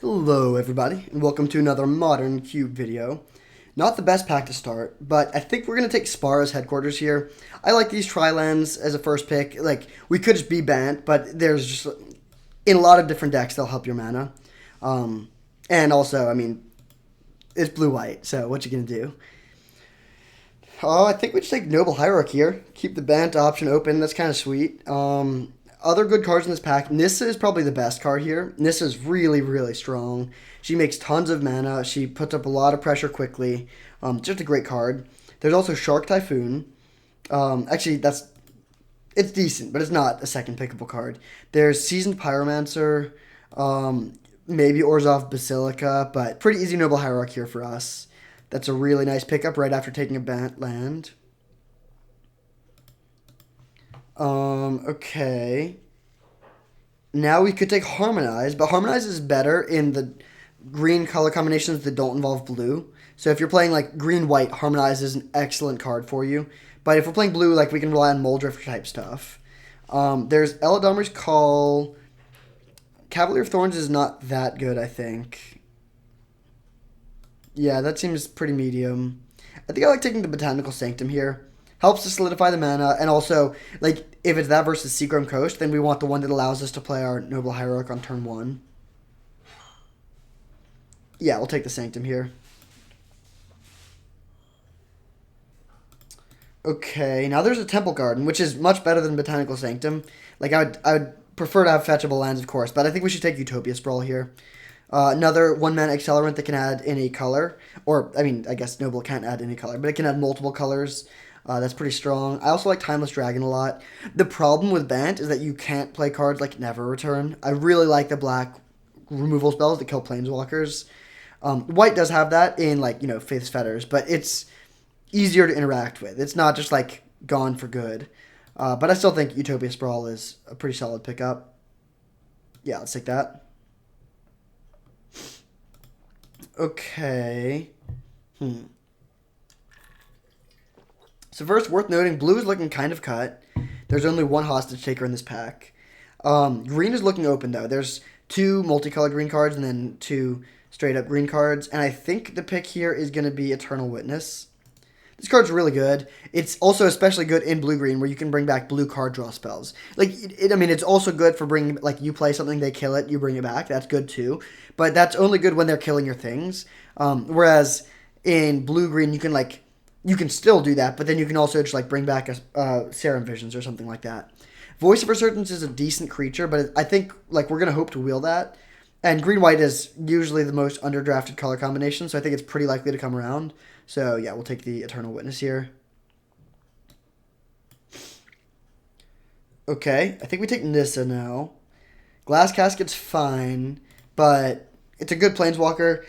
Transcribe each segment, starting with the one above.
Hello everybody, and welcome to another Modern Cube video. Not the best pack to start, but I think we're going to take Spar as headquarters here. I like these tri-lands as a first pick. Like, we could just be Bant, but there's just, in a lot of different decks, they'll help your mana. And also, I mean, it's blue-white, so what you going to do? Oh, I think we just take Noble Hierarch here. Keep the Bant option open, that's kind of sweet. Other good cards in this pack. Nissa is probably the best card here. Nissa is really, really strong. She makes tons of mana. She puts up a lot of pressure quickly. Just a great card. There's also Shark Typhoon. Actually, it's decent, but it's not a second pickable card. There's Seasoned Pyromancer. Maybe Orzhov Basilica, but pretty easy Noble Hierarch here for us. That's a really nice pickup right after taking a Bant land. Okay. Now we could take Harmonize, but Harmonize is better in the green color combinations that don't involve blue. So if you're playing like green-white, Harmonize is an excellent card for you. But if we're playing blue, like we can rely on Moldrifter type stuff. There's Eladamri's Call. Cavalier of Thorns is not that good, I think. Yeah, that seems pretty medium. I think I like taking the Botanical Sanctum here. Helps to solidify the mana, and also, like, if it's that versus Seagram Coast, then we want the one that allows us to play our Noble Hierarch on turn 1. Yeah, we'll take the Sanctum here. Okay, now there's a Temple Garden, which is much better than Botanical Sanctum. Like, I would prefer to have fetchable lands, of course, but I think we should take Utopia Sprawl here. Another one-mana accelerant that can add any color. Or, I mean, I guess Noble can't add any color, but it can add multiple colors. That's pretty strong. I also like Timeless Dragon a lot. The problem with Bant is that you can't play cards like Never Return. I really like the black removal spells that kill Planeswalkers. White does have that in, like, Faith's Fetters, but it's easier to interact with. It's not just, like, gone for good. But I still think Utopia Sprawl is a pretty solid pickup. Yeah, let's take that. Okay. So first, worth noting, blue is looking kind of cut. There's only one hostage taker in this pack. Green is looking open, though. There's 2 multicolored green cards and then 2 straight-up green cards. And I think the pick here is going to be Eternal Witness. This card's really good. It's also especially good in blue-green, where you can bring back blue card draw spells. Like, I mean, it's also good for bringing, like, you play something, they kill it, you bring it back. That's good, too. But that's only good when they're killing your things. Whereas in blue-green, you can, like, you can still do that, but then you can also just, like, bring back a Serum Visions or something like that. Voice of Resurgence is a decent creature, but I think, like, we're going to hope to wheel that. And green-white is usually the most underdrafted color combination, so I think it's pretty likely to come around. So, yeah, we'll take the Eternal Witness here. Okay, I think we take Nissa now. Glass Casket's fine, but it's a good Planeswalker.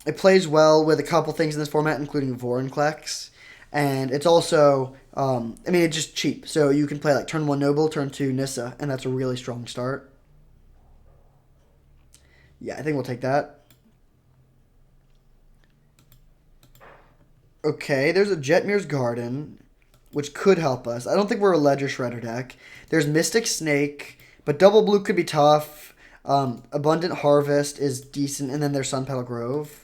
It plays well with a couple things in this format, including Vorinclex. And it's also, I mean, it's just cheap. So you can play like turn 1 Noble, turn 2 Nissa, and that's a really strong start. Yeah, I think we'll take that. Okay, there's a Jetmir's Garden, which could help us. I don't think we're a Ledger Shredder deck. There's Mystic Snake, but double blue could be tough. Abundant Harvest is decent, and then there's Sunpetal Grove.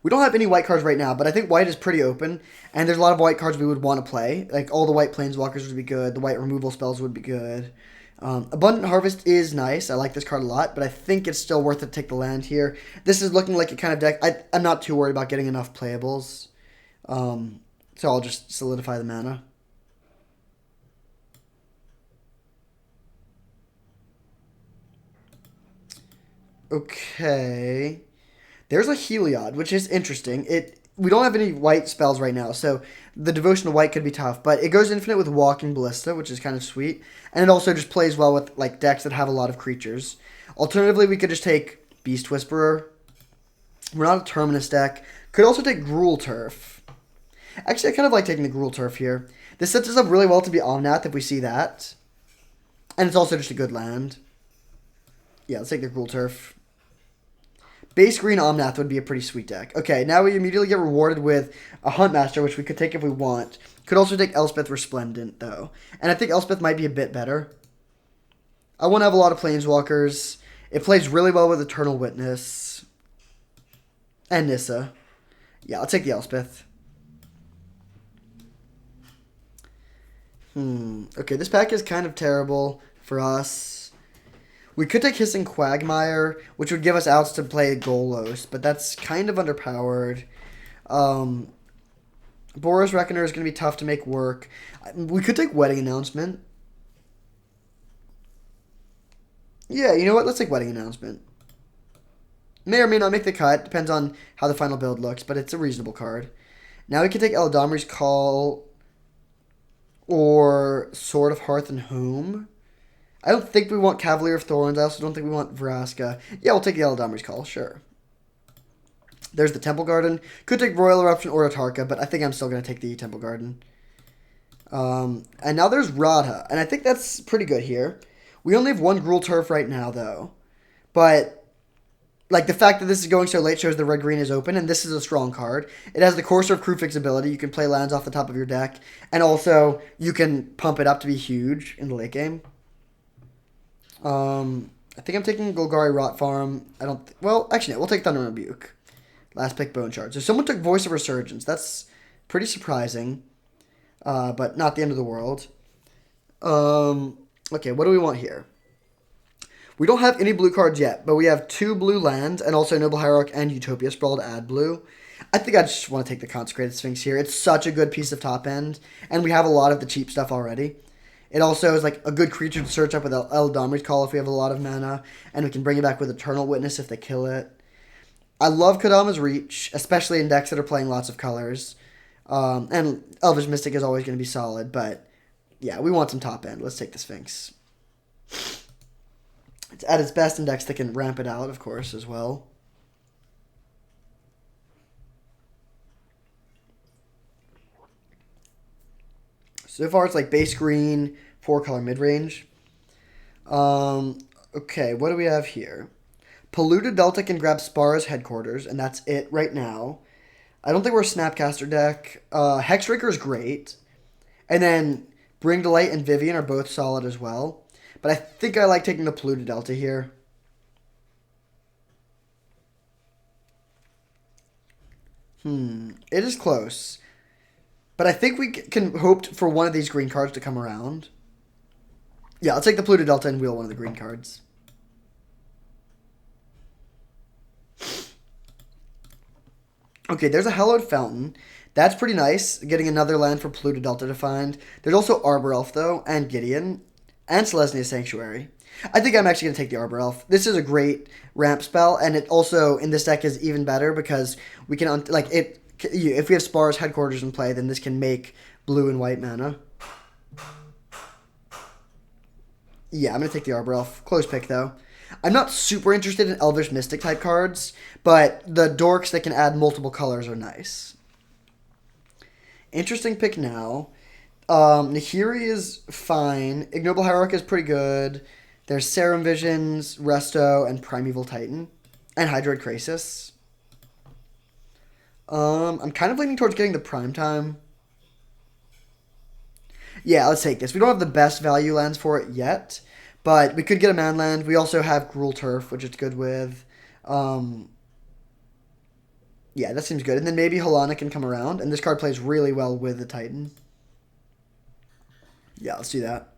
We don't have any white cards right now, but I think white is pretty open, and there's a lot of white cards we would want to play. Like, all the white Planeswalkers would be good. The white removal spells would be good. Abundant Harvest is nice. I like this card a lot, but I think it's still worth it to take the land here. This is looking like a kind of deck. I'm not too worried about getting enough playables, so I'll just solidify the mana. Okay. There's a Heliod, which is interesting. We don't have any white spells right now, so the Devotion to White could be tough. But it goes infinite with Walking Ballista, which is kind of sweet. And it also just plays well with like decks that have a lot of creatures. Alternatively, we could just take Beast Whisperer. We're not a Terminus deck. Could also take Gruul Turf. Actually, I kind of like taking the Gruul Turf here. This sets us up really well to be Omnath if we see that. And it's also just a good land. Yeah, let's take the Gruul Turf. Base green Omnath would be a pretty sweet deck. Okay, now we immediately get rewarded with a Huntmaster, which we could take if we want. Could also take Elspeth Resplendent, though. And I think Elspeth might be a bit better. I want to have a lot of Planeswalkers. It plays really well with Eternal Witness and Nissa. Yeah, I'll take the Elspeth. Okay, this pack is kind of terrible for us. We could take Hissing Quagmire, which would give us outs to play Golos, but that's kind of underpowered. Boros Reckoner is going to be tough to make work. We could take Wedding Announcement. Yeah, you know what? Let's take Wedding Announcement. May or may not make the cut. Depends on how the final build looks, but it's a reasonable card. Now we can take Eladamri's Call or Sword of Hearth and Home. I don't think we want Cavalier of Thorns. I also don't think we want Vraska. Yeah, we'll take the Eladamri's Call, sure. There's the Temple Garden. Could take Royal Eruption or Atarka, but I think I'm still going to take the Temple Garden. And now there's Radha, and I think that's pretty good here. We only have one Gruul Turf right now, though. But, like, the fact that this is going so late shows the red-green is open, and this is a strong card. It has the Courser of Crewfix ability. You can play lands off the top of your deck, and also you can pump it up to be huge in the late game. I think I'm taking Golgari Rot Farm. Well, actually, no, we'll take Thunder Rebuke. Last pick, Bone Shard. So someone took Voice of Resurgence. That's pretty surprising, but not the end of the world. Okay, what do we want here? We don't have any blue cards yet, but we have 2 blue lands and also Noble Hierarch and Utopia Sprawl to add blue. I think I just want to take the Consecrated Sphinx here. It's such a good piece of top end, and we have a lot of the cheap stuff already. It also is like a good creature to search up with Eladamri's Call if we have a lot of mana, and we can bring it back with Eternal Witness if they kill it. I love Kodama's Reach, especially in decks that are playing lots of colors. And Elvish Mystic is always going to be solid, but yeah, we want some top end. Let's take the Sphinx. It's at its best in decks that can ramp it out, of course, as well. So far, it's like base green, 4-color mid-range. Okay, what do we have here? Polluted Delta can grab Spara's Headquarters, and that's it right now. I don't think we're a Snapcaster deck. Hexbreaker is great. And then Bring Delight and Vivian are both solid as well. But I think I like taking the Polluted Delta here. It is close. But I think we can hope for one of these green cards to come around. Yeah, I'll take the Polluted Delta and wheel one of the green cards. Okay, there's a Hallowed Fountain. That's pretty nice, getting another land for Polluted Delta to find. There's also Arbor Elf, though, and Gideon, and Selesnya Sanctuary. I think I'm actually going to take the Arbor Elf. This is a great ramp spell, and it also, in this deck, is even better because we can, if we have Spara's Headquarters in play, then this can make blue and white mana. Yeah, I'm going to take the Arbor Elf. Close pick, though. I'm not super interested in Elvish Mystic type cards, but the dorks that can add multiple colors are nice. Interesting pick now. Nahiri is fine. Ignoble Hierarch is pretty good. There's Serum Visions, Resto, and Primeval Titan. And Hydroid Krasis. I'm kind of leaning towards getting the Primetime. Yeah, let's take this. We don't have the best value lands for it yet, but we could get a man land. We also have Gruul Turf, which it's good with. Yeah, that seems good. And then maybe Halana can come around, and this card plays really well with the Titan. Yeah, let's do that.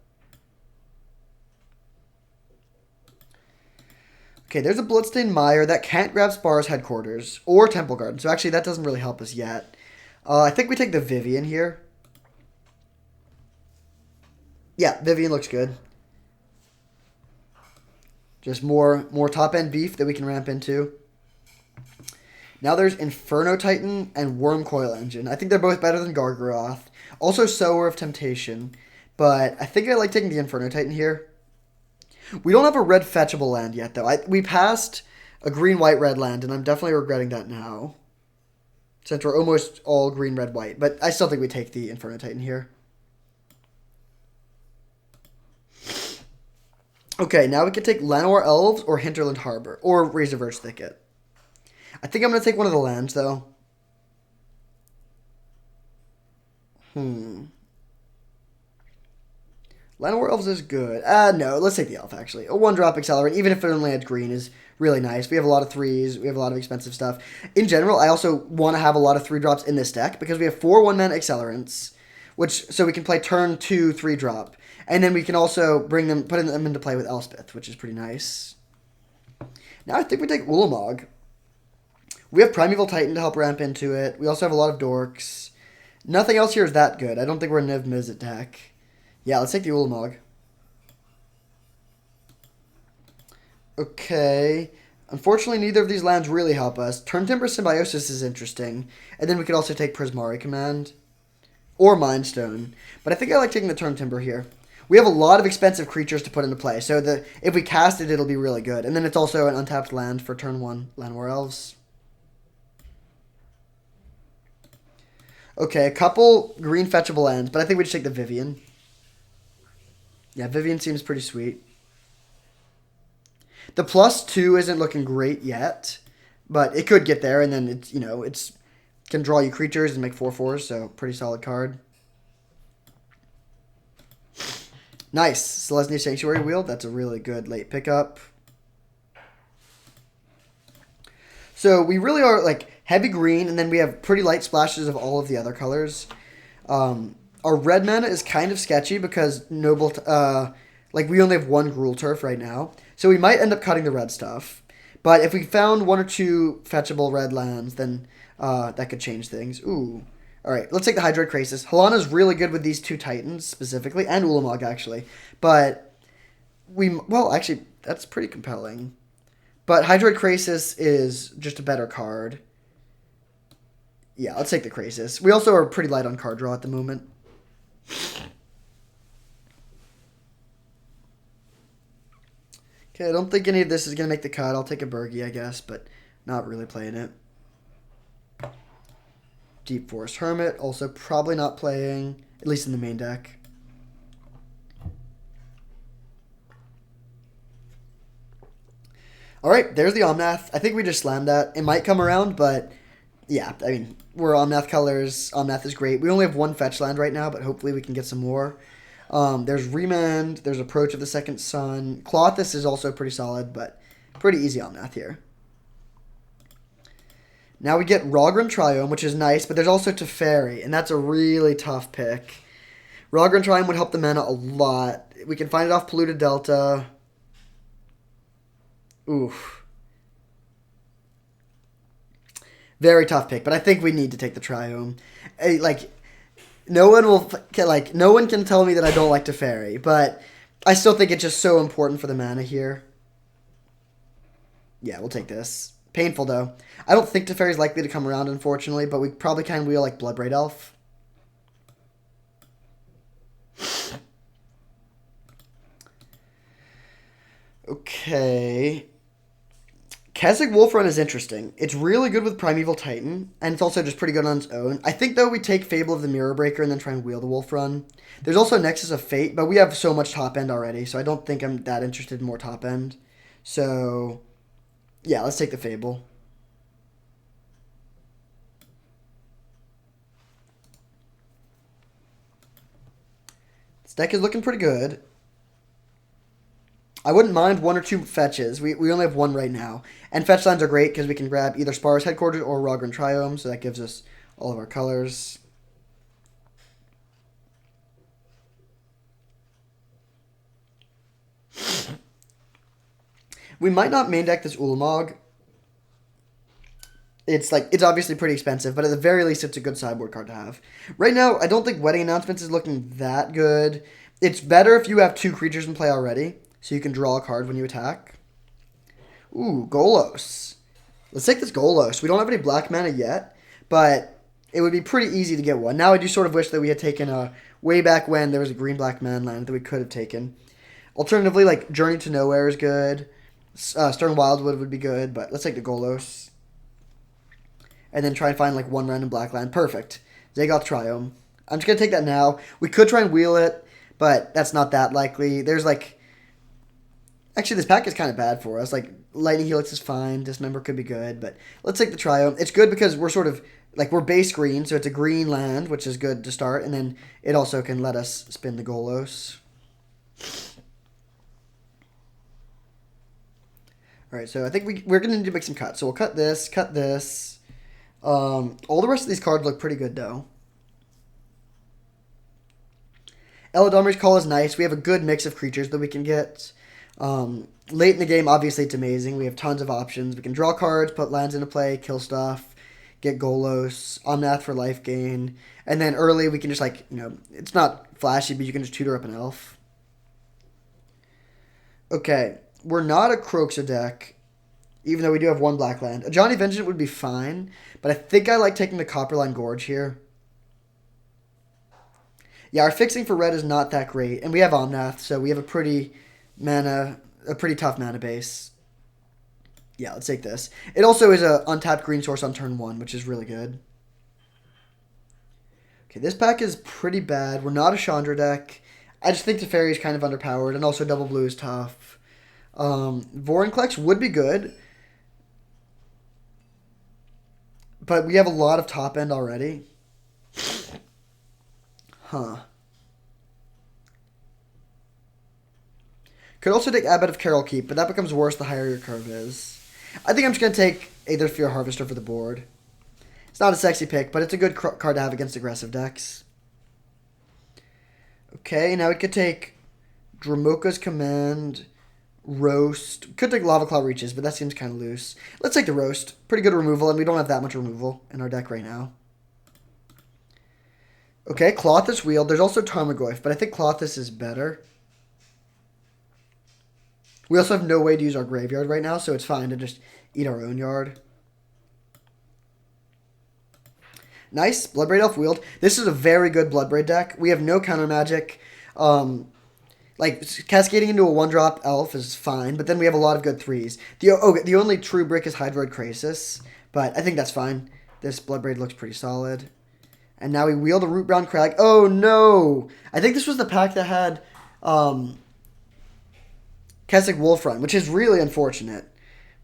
Okay, there's a Bloodstained Mire that can't grab Spara's Headquarters or Temple Garden, so actually that doesn't really help us yet. I think we take the Vivian here. Yeah, Vivian looks good. Just more top-end beef that we can ramp into. Now there's Inferno Titan and Wormcoil Engine. I think they're both better than Gargaroth. Also Sower of Temptation. But I think I like taking the Inferno Titan here. We don't have a red fetchable land yet, though. We passed a green-white-red land, and I'm definitely regretting that now. Since we're almost all green, red, white. But I still think we take the Inferno Titan here. Okay, now we can take Llanowar Elves or Hinterland Harbor. Or Razorverge Thicket. I think I'm going to take one of the lands, though. Llanowar Elves is good. No, let's take the Elf, actually. A 1-drop accelerant, even if it only adds green, is really nice. We have a lot of 3s. We have a lot of expensive stuff. In general, I also want to have a lot of 3-drops in this deck because we have 4 1-mana accelerants, so we can play turn 2 3-drop. And then we can also put them into play with Elspeth, which is pretty nice. Now I think we take Ulamog. We have Primeval Titan to help ramp into it. We also have a lot of Dorks. Nothing else here is that good. I don't think we're a Niv Mizzet deck. Yeah, let's take the Ulamog. Okay. Unfortunately, neither of these lands really help us. Turntimber Symbiosis is interesting. And then we could also take Prismari Command. Or Mind Stone. But I think I like taking the Turntimber here. We have a lot of expensive creatures to put into play. So if we cast it, it'll be really good. And then it's also an untapped land for turn 1 Llanowar Elves. Okay, a couple green fetchable lands. But I think we just take the Vivian. Yeah, Vivian seems pretty sweet. The +2 isn't looking great yet, but it could get there, and then it's can draw you creatures and make 4/4s, so pretty solid card. Nice, Selesnya Sanctuary Wheel. That's a really good late pickup. So we really are like heavy green, and then we have pretty light splashes of all of the other colors. Our red mana is kind of sketchy because we only have 1 Gruul Turf right now. So we might end up cutting the red stuff. But if we found 1 or 2 fetchable red lands, then that could change things. Ooh. Alright, let's take the Hydroid Krasis. Halana's really good with these 2 Titans, specifically, and Ulamog, actually. But actually, that's pretty compelling. But Hydroid Krasis is just a better card. Yeah, let's take the Krasis. We also are pretty light on card draw at the moment. Okay, I don't think any of this is going to make the cut. I'll take a Burgi, I guess, but not really playing it. Deep Forest Hermit, also probably not playing, at least in the main deck. Alright, there's the Omnath. I think we just slammed that. It might come around, but yeah, I mean, we're Omnath colors. Omnath is great. We only have 1 fetch land right now, but hopefully we can get some more. There's Remand. There's Approach of the Second Sun. Clothis is also pretty solid, but pretty easy Omnath here. Now we get Rogran Triome, which is nice, but there's also Teferi, and that's a really tough pick. Rogran Triome would help the mana a lot. We can find it off Polluted Delta. Oof. Very tough pick, but I think we need to take the Triome. No one can tell me that I don't like Teferi, but I still think it's just so important for the mana here. Yeah, we'll take this. Painful, though. I don't think Teferi is likely to come around, unfortunately, but we probably can wheel, like, Bloodbraid Elf. Okay. Keswick Wolfrun is interesting. It's really good with Primeval Titan, and it's also just pretty good on its own. I think, though, we take Fable of the Mirror Breaker and then try and wheel the Wolfrun. There's also Nexus of Fate, but we have so much top end already, so I don't think I'm that interested in more top end. So, yeah, let's take the Fable. This deck is looking pretty good. I wouldn't mind 1 or 2 fetches. We only have 1 right now. And fetch lands are great because we can grab either Spar's Headquarters or Rogran Triome, so that gives us all of our colors. We might not main deck this Ulamog. It's obviously pretty expensive, but at the very least it's a good sideboard card to have. Right now, I don't think Wedding Announcements is looking that good. It's better if you have 2 creatures in play already, so you can draw a card when you attack. Ooh, Golos. Let's take this Golos. We don't have any black mana yet, but it would be pretty easy to get one. Now I do sort of wish that we had taken way back when there was a green-black mana land that we could have taken. Alternatively, like Journey to Nowhere is good. Stern Wildwood would be good, but let's take the Golos. And then try and find like 1 random black land. Perfect. Zagoth Triome. I'm just going to take that now. We could try and wheel it, but that's not that likely. There's like... Actually, this pack is kind of bad for us. Like, Lightning Helix is fine. Dismember could be good, but let's take the Triome. It's good because we're sort of... Like, we're base green, so it's a green land, which is good to start. And then it also can let us spin the Golos. All right, so I think we're going to need to make some cuts. So we'll cut this, cut this. All the rest of these cards look pretty good, though. Eladamri's Call is nice. We have a good mix of creatures that we can get. Late in the game, obviously, it's amazing. We have tons of options. We can draw cards, put lands into play, kill stuff, get Golos, Omnath for life gain. And then early, we can just, like, it's not flashy, but you can just tutor up an elf. Okay, we're not a Croxa deck, even though we do have one black land. A Johnny Vengeance would be fine, but I think I like taking the Copperline Gorge here. Yeah, our fixing for red is not that great, and we have Omnath, so we have a pretty tough mana base. Yeah, let's take this. It also is a untapped green source on turn 1, which is really good. Okay, this pack is pretty bad. We're not a Chandra deck. I just think Teferi is kind of underpowered, and also double blue is tough. Vorinclex would be good, but we have a lot of top end already. Huh. Could also take Abbot of Carol Keep, but that becomes worse the higher your curve is. I think I'm just going to take Aether Fear Harvester for the board. It's not a sexy pick, but it's a good card to have against aggressive decks. Okay, now we could take Dramoka's Command, Roast. Could take Lava Claw Reaches, but that seems kind of loose. Let's take the Roast. Pretty good removal, and we don't have that much removal in our deck right now. Okay, Klothys Wield. There's also Tarmogoyf, but I think Klothys is better. We also have no way to use our graveyard right now, so it's fine to just eat our own yard. Nice. Bloodbraid Elf Wield. This is a very good Bloodbraid deck. We have no counter magic. Like, cascading into a 1-drop elf is fine, but then we have a lot of good 3s. The only true brick is Hydroid Krasis, but I think that's fine. This Bloodbraid looks pretty solid. And now we wield a Rootbound Crag. Oh, no! I think this was the pack that had Kessig Wolfrun, which is really unfortunate.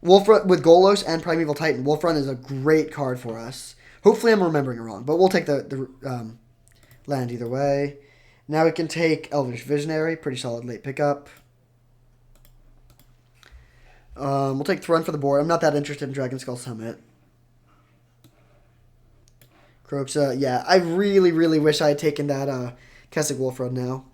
Wolfrun with Golos and Primeval Titan. Wolfrun is a great card for us. Hopefully I'm remembering it wrong, but we'll take the land either way. Now we can take Elvish Visionary. Pretty solid late pickup. We'll take Thrun for the board. I'm not that interested in Dragon Skull Summit. Croxa, yeah. I really, really wish I had taken that Kessig Wolfrun now.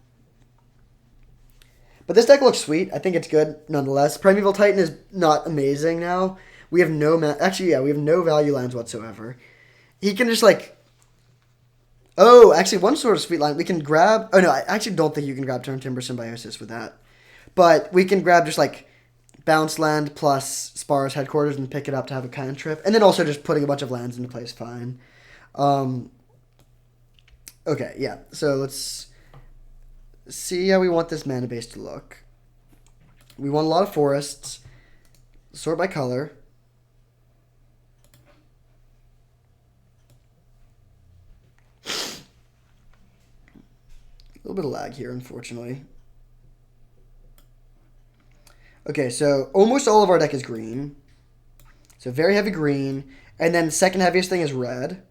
But this deck looks sweet. I think it's good nonetheless. Primeval Titan is not amazing now. We have no we have no value lands whatsoever. He can just actually one sort of sweet line. We can grab I actually don't think you can grab Turn Timber Symbiosis with that. But we can grab just bounce land plus Spar's Headquarters and pick it up to have a cantrip. And then also just putting a bunch of lands into place fine. Okay, yeah. So let's see how we want this mana base to look. We want a lot of forests. Sort by color. A little bit of lag here, unfortunately. Okay, so almost all of our deck is green. So very heavy green. And then the second heaviest thing is red.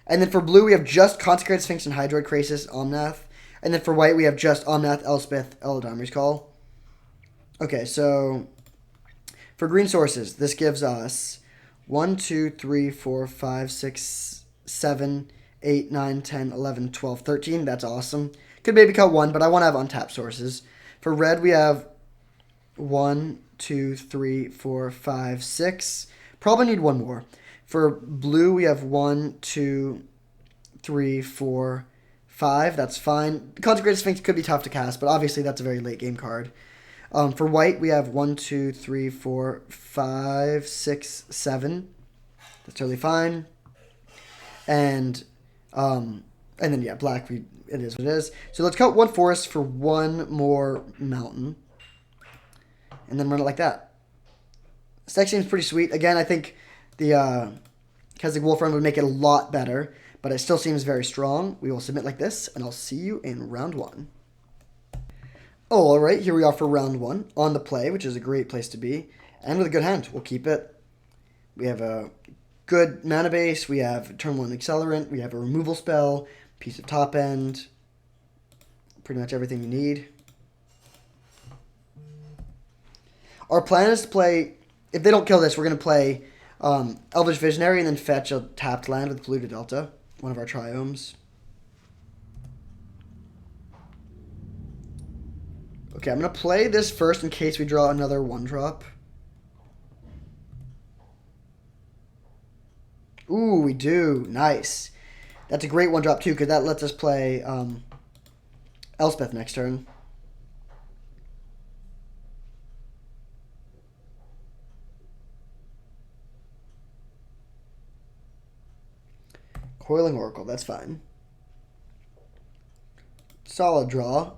And then for blue, we have just Consecrated Sphinx and Hydroid Krasis, Omnath. And then for white, we have just Omnath, Elspeth, Eladamri's Call. Okay, so for green sources, this gives us 1, 2, 3, 4, 5, 6, 7, 8, 9, 10, 11, 12, 13. That's awesome. Could maybe cut 1, but I want to have untapped sources. For red, we have 1, 2, 3, 4, 5, 6. Probably need 1 more. For blue, we have 1, 2, 3, 4, 5. That's fine. Consecrated Sphinx could be tough to cast, but obviously that's a very late game card. For white, we have 1, 2, 3, 4, 5, 6, 7. That's totally fine. And then yeah, black, it is what it is. So let's cut 1 forest for 1 more mountain. And then run it like that. This deck seems pretty sweet. Again, I think the Kessig Wolfrun would make it a lot better, but it still seems very strong. We will submit like this, and I'll see you in round 1. Oh, all right, here we are for round 1 on the play, which is a great place to be, and with a good hand. We'll keep it. We have a good mana base. We have turn 1 accelerant. We have a removal spell, piece of top end, pretty much everything you need. Our plan is to play. If they don't kill this, we're gonna play Elvish Visionary and then fetch a tapped land with Polluted Delta, one of our triomes. Okay, I'm gonna play this first in case we draw another 1-drop. Ooh, we do. Nice. That's a great 1-drop too, because that lets us play Elspeth next turn. Coiling Oracle, that's fine. Solid draw.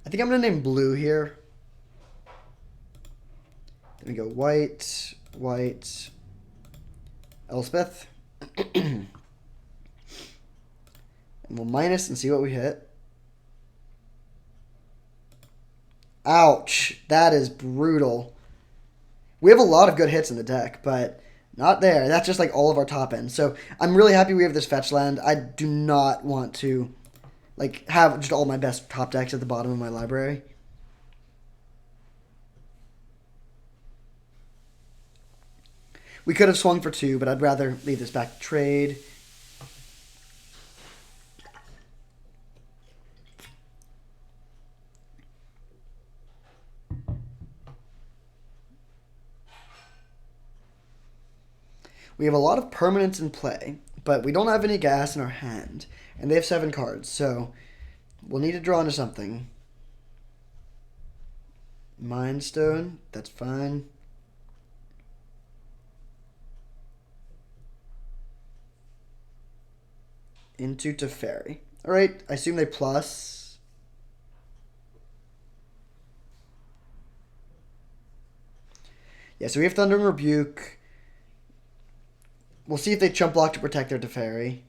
I think I'm going to name blue here. Then we go white, white, Elspeth. And we'll minus and see what we hit. Ouch. That is brutal. We have a lot of good hits in the deck, but not there. That's just like all of our top ends. So I'm really happy we have this fetch land. I do not want to like have just all my best top decks at the bottom of my library. We could have swung for 2, but I'd rather leave this back to trade. We have a lot of permanents in play, but we don't have any gas in our hand. And they have 7 cards, so we'll need to draw into something. Mind Stone, that's fine. Into Teferi. Alright, I assume they plus. Yeah, so we have Thundering Rebuke. We'll see if they chump block to protect their Teferi.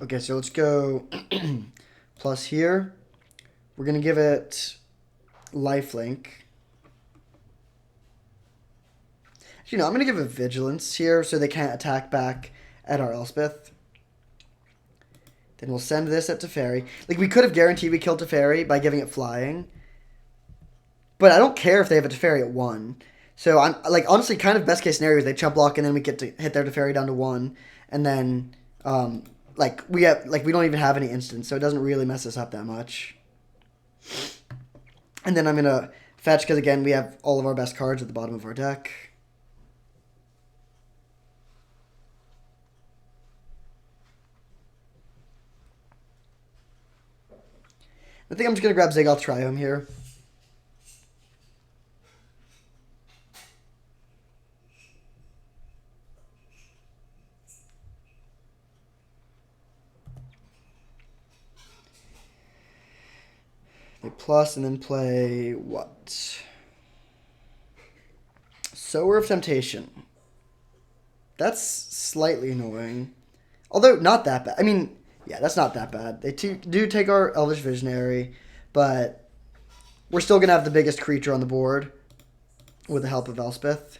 Okay, so let's go plus here. We're going to give it lifelink. Actually, no, I'm going to give it vigilance here so they can't attack back at our Elspeth. Then we'll send this at Teferi. Like, we could have guaranteed we killed Teferi by giving it flying. But I don't care if they have a Teferi at 1. So, I'm like, honestly, kind of best case scenario is they chump block and then we get to hit their Teferi down to 1. And then, we don't even have any instants, so it doesn't really mess us up that much. And then I'm going to fetch, because, again, we have all of our best cards at the bottom of our deck. I think I'm just going to grab Zagoth Triome here. They plus and then play what? Sower of Temptation. That's slightly annoying. Although, not that bad. I mean, yeah, that's not that bad. They do take our Elvish Visionary, but we're still going to have the biggest creature on the board with the help of Elspeth.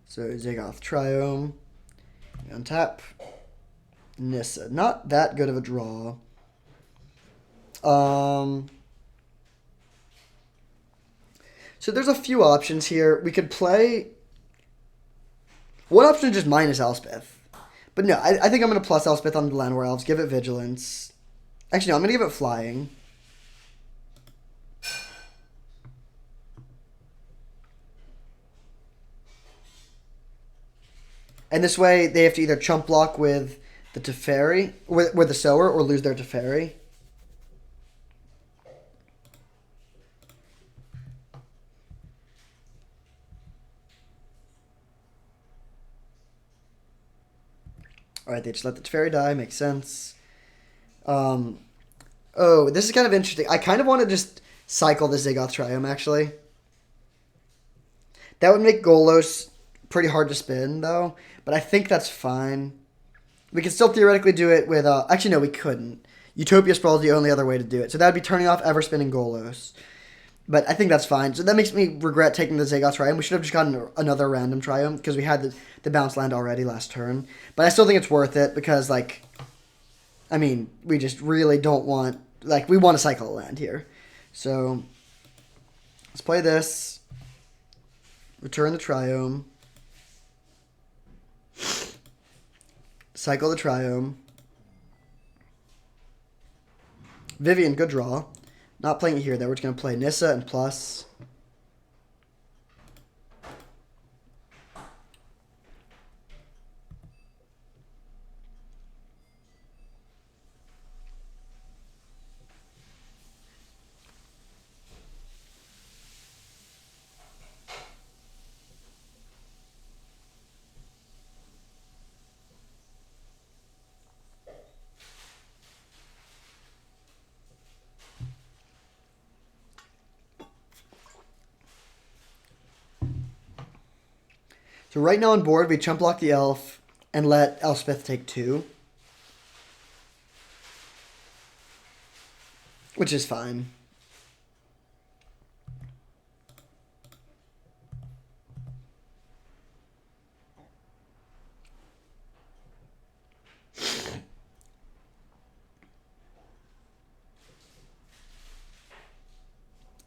So, Zagoth Triome. Untap. Nissa. Not that good of a draw. So there's a few options here. We could play... One option is just minus Elspeth. But no, I think I'm going to plus Elspeth on the Llanowar Elves. Give it Vigilance. Actually, no, I'm going to give it Flying. And this way, they have to either chump block with the Teferi, with the Sower, or lose their Teferi. Alright, they just let the Teferi die. Makes sense. Oh, this is kind of interesting. I kind of want to just cycle the Zagoth Triome, actually. That would make Golos pretty hard to spin, though. But I think that's fine. We could still theoretically do it with... actually, no, we couldn't. Utopia Sprawl is the only other way to do it. So that would be turning off Everspin and Golos. But I think that's fine. So that makes me regret taking the Zagoth Triome. We should have just gotten another random Triome because we had the bounce land already last turn. But I still think it's worth it because, like, I mean, we just really don't want, like, we want to cycle a land here. So let's play this. Return the Triome. Cycle the Triome. Vivian, good draw. Not playing it here, though. We're just going to play Nissa and plus. So right now on board, we chump block the elf and let Elspeth take 2. Which is fine.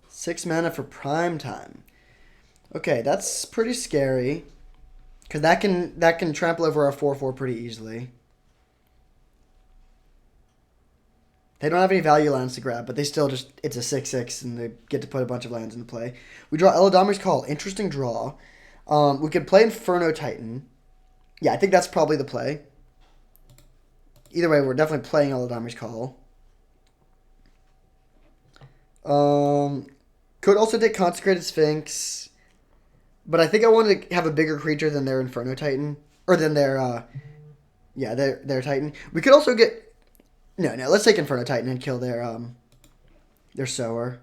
Six mana for prime time. Okay, that's pretty scary. Because that can trample over our 4/4 pretty easily. They don't have any value lands to grab, but they still just, it's a 6/6, and they get to put a bunch of lands into play. We draw Eladamri's Call. Interesting draw. We could play Inferno Titan. Yeah, I think that's probably the play. Either way, we're definitely playing Eladamri's Call. Could also take Consecrated Sphinx. But I think I wanted to have a bigger creature than their Inferno Titan. Or than their, yeah, their Titan. We could also get... No, let's take Inferno Titan and kill their Sower.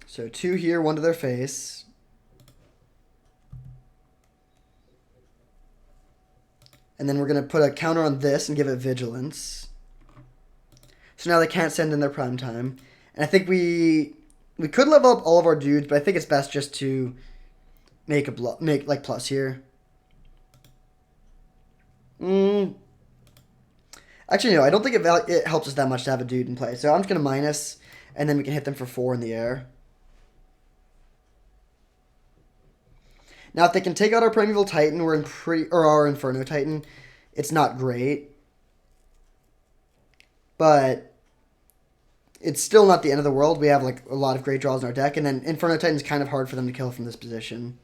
So 2 here, 1 to their face. And then we're going to put a counter on this and give it Vigilance. So now they can't send in their prime time. And I think we could level up all of our dudes, but I think it's best just to make like plus here. Actually, no, I don't think it helps us that much to have a dude in play. So I'm just going to minus, and then we can hit them for 4 in the air. Now, if they can take out our Primeval Titan or our Inferno Titan, it's not great. But it's still not the end of the world. We have like a lot of great draws in our deck, and then Inferno Titan's kind of hard for them to kill from this position.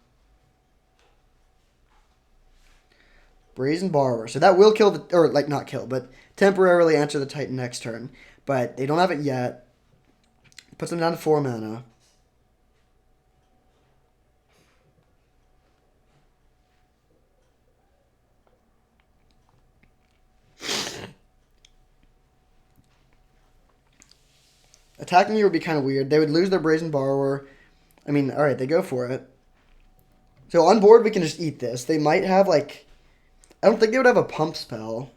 Brazen Borrower. So that will kill or like not kill, but temporarily answer the Titan next turn. But they don't have it yet. Puts them down to 4 mana. Attacking you would be kind of weird. They would lose their Brazen Borrower. I mean, alright, they go for it. So on board, we can just eat this. They might have, like... I don't think they would have a pump spell.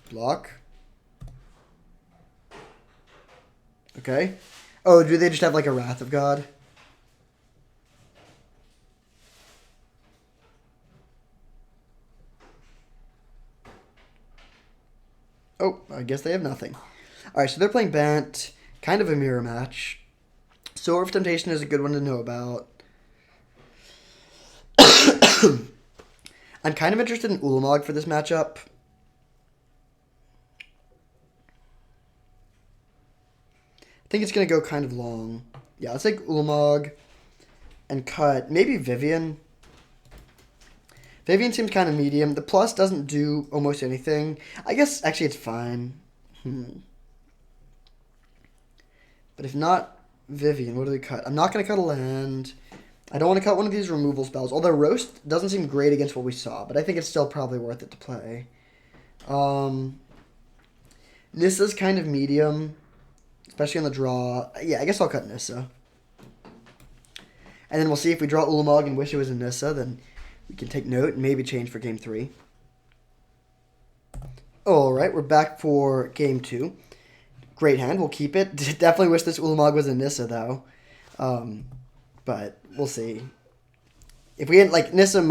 Block. Okay. Oh, do they just have, like, a Wrath of God? Oh, I guess they have nothing. Alright, so they're playing Bant. Kind of a mirror match. Sower of Temptation is a good one to know about. I'm kind of interested in Ulamog for this matchup. I think it's going to go kind of long. Yeah, let's take Ulamog and cut maybe Vivian. Vivian seems kind of medium. The plus doesn't do almost anything. I guess, actually, it's fine. But if not Vivian, what do we cut? I'm not going to cut a land. I don't want to cut one of these removal spells. Although Roast doesn't seem great against what we saw. But I think it's still probably worth it to play. Nissa's kind of medium, especially on the draw. Yeah, I guess I'll cut Nissa. And then we'll see if we draw Ulamog and wish it was a Nissa, then we can take note and maybe change for game 3. Alright, we're back for game 2. Great hand, we'll keep it. Definitely wish this Ulamog was a Nissa, though. But we'll see. If we had, like, Nissa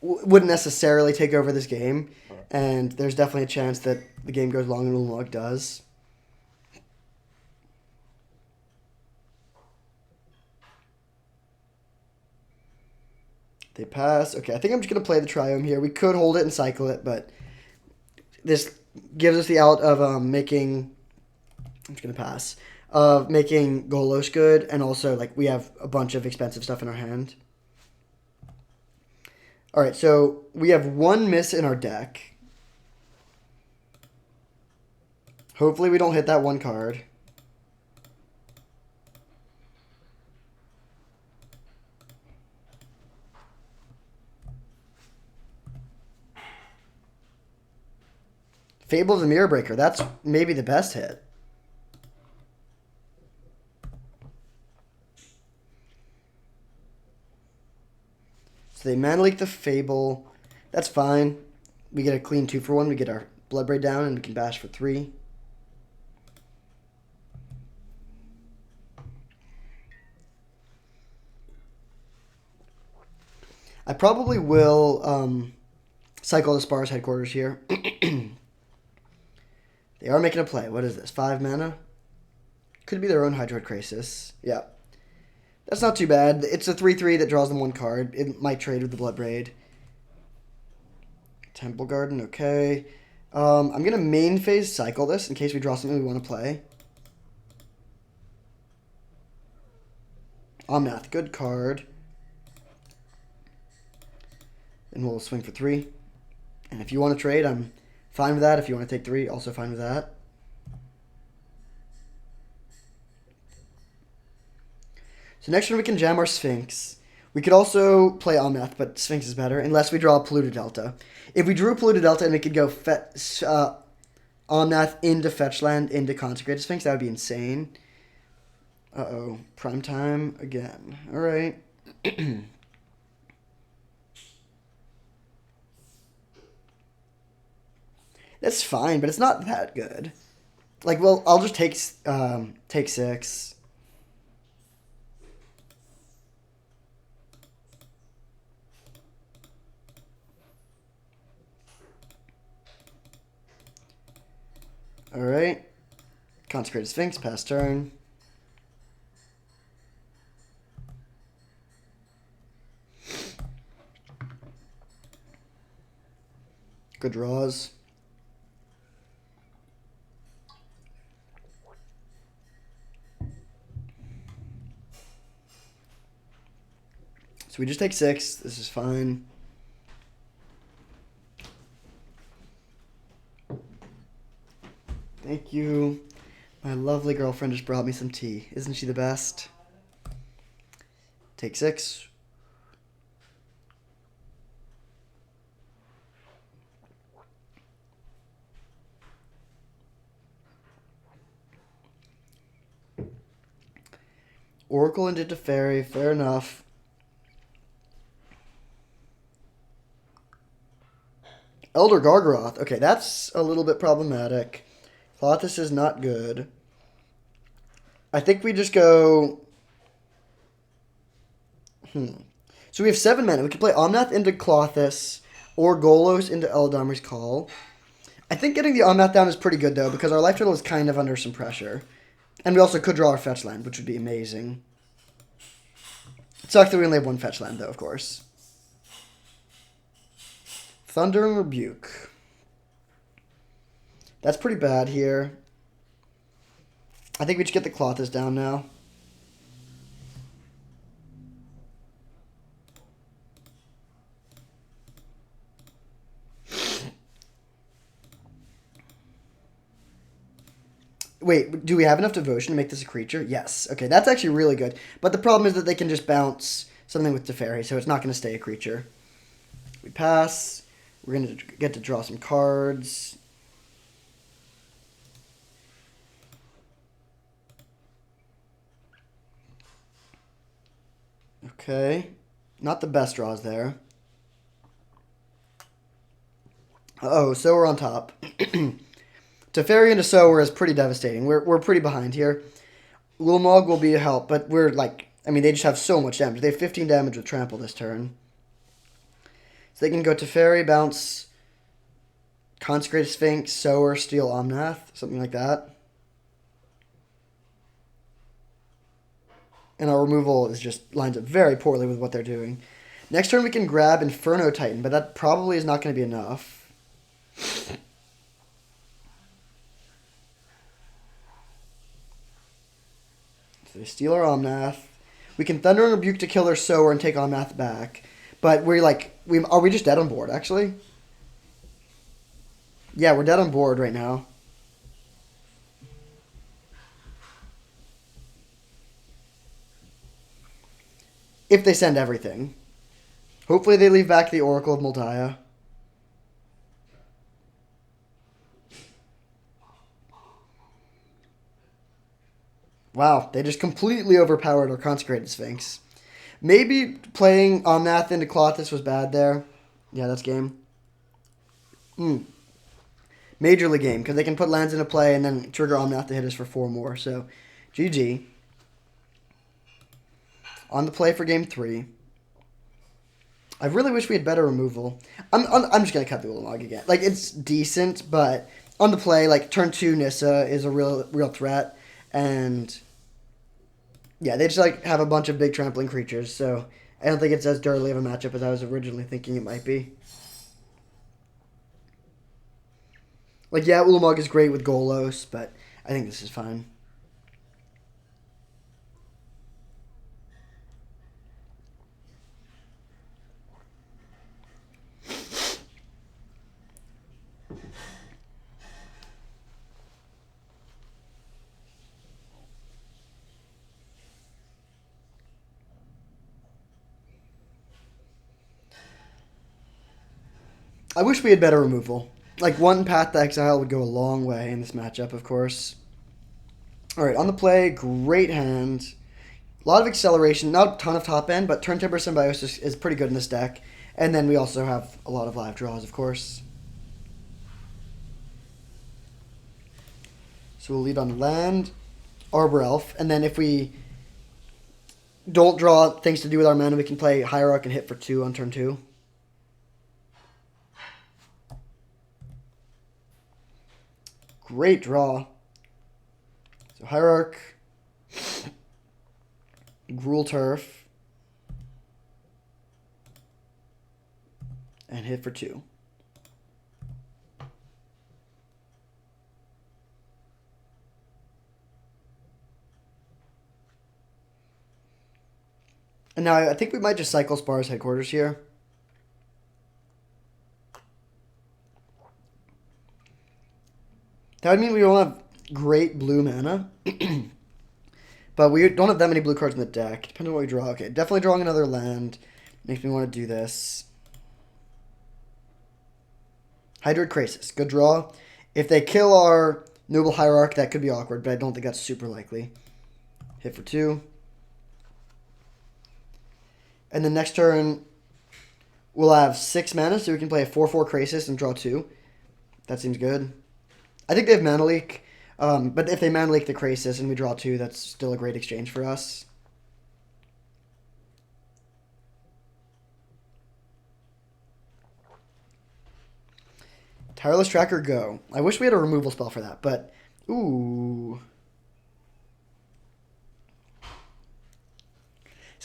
wouldn't necessarily take over this game, and there's definitely a chance that the game goes long and Ulamog does. They pass. Okay, I think I'm just going to play the Triome here. We could hold it and cycle it, but this gives us the out of making... I'm just going to pass. Of making Golos good, and also, like, we have a bunch of expensive stuff in our hand. Alright, so we have one miss in our deck. Hopefully we don't hit that one card. Fable of the Mirror Breaker. That's maybe the best hit. So they mana leak the Fable. That's fine. We get a clean 2-for-1. We get our Bloodbraid down and we can bash for 3. I probably will cycle the Spar's headquarters here. They are making a play. What is this? 5 mana? Could be their own Hydroid Krasis. Yeah. That's not too bad. It's a 3/3 that draws them 1 card. It might trade with the Bloodbraid. Temple Garden, okay. I'm going to main phase cycle this in case we draw something we want to play. Omnath, good card. And we'll swing for 3. And if you want to trade, I'm fine with that. If you want to take 3, also fine with that. So next turn we can jam our Sphinx. We could also play Omnath, but Sphinx is better, unless we draw a Polluted Delta. If we drew Polluted Delta and we could go Omnath into Fetchland, into Consecrated Sphinx, that would be insane. Uh-oh. Prime time again. Alright. That's fine, but it's not that good. Like, well, I'll just take 6. Alright. Consecrated Sphinx, pass turn. Good draws. So we just take 6. This is fine. Thank you. My lovely girlfriend just brought me some tea. Isn't she the best? Take 6. Oracle into Teferi, fair enough. Elder Gargaroth. Okay, that's a little bit problematic. Thought this is not good. I think we just go... So we have 7 mana. We could play Omnath into Klothys or Golos into Eldamir's Call. I think getting the Omnath down is pretty good, though, because our life total is kind of under some pressure. And we also could draw our fetch land, which would be amazing. It sucks that we only have 1 fetch land, though, of course. Thundering Rebuke. That's pretty bad here. I think we should get the Klothys down now. Wait, do we have enough devotion to make this a creature? Yes. Okay, that's actually really good. But the problem is that they can just bounce something with Teferi, so it's not going to stay a creature. We pass. We're going to get to draw some cards. Okay. Not the best draws there. Oh, so we're on top. Teferi into Sower is pretty devastating. We're pretty behind here. Lulmog will be a help, but we're like, I mean, they just have so much damage. They have 15 damage with Trample this turn. So they can go Teferi, bounce Consecrated Sphinx, Sower, Steal Omnath, something like that. And our removal is just lines up very poorly with what they're doing. Next turn we can grab Inferno Titan, but that probably is not going to be enough. So they steal our Omnath. We can Thunder and Rebuke to kill their Sower and take Omnath back. But we're like, are we just dead on board, actually? Yeah, we're dead on board right now. If they send everything. Hopefully they leave back the Oracle of Moldiah. Wow, they just completely overpowered our Consecrated Sphinx. Maybe playing Omnath into Clothis was bad there. Yeah, that's game. Majorly game, because they can put lands into play and then trigger Omnath to hit us for 4 more. So, GG. On the play for game 3. I really wish we had better removal. I'm just going to cut the Ulamog again. Like, it's decent, but on the play, like, turn 2 Nissa is a real threat. And, yeah, they just, like, have a bunch of big trampling creatures. So, I don't think it's as dirty of a matchup as I was originally thinking it might be. Like, yeah, Ulamog is great with Golos, but I think this is fine. I wish we had better removal. Like, one Path to Exile would go a long way in this matchup, of course. Alright, on the play, great hand. A lot of acceleration, not a ton of top end, but Turn Timber Symbiosis is pretty good in this deck. And then we also have a lot of live draws, of course. So we'll lead on land, Arbor Elf, and then if we don't draw things to do with our mana, we can play Hierarch and hit for 2 on turn 2. Great draw. So Hierarch, Gruul Turf, and hit for 2. And now I think we might just cycle Spar's Headquarters here. That would mean we don't have great blue mana. But we don't have that many blue cards in the deck. Depending on what we draw. Okay, definitely drawing another land. Makes me want to do this. Hydroid Krasis. Good draw. If they kill our Noble Hierarch, that could be awkward, but I don't think that's super likely. Hit for 2. And then next turn, we'll have 6 mana, so we can play a 4/4 Krasis and draw 2. That seems good. I think they have Mana Leak, but if they Mana Leak the Krasis and we draw 2, that's still a great exchange for us. Tireless Tracker, go. I wish we had a removal spell for that, but... Ooh.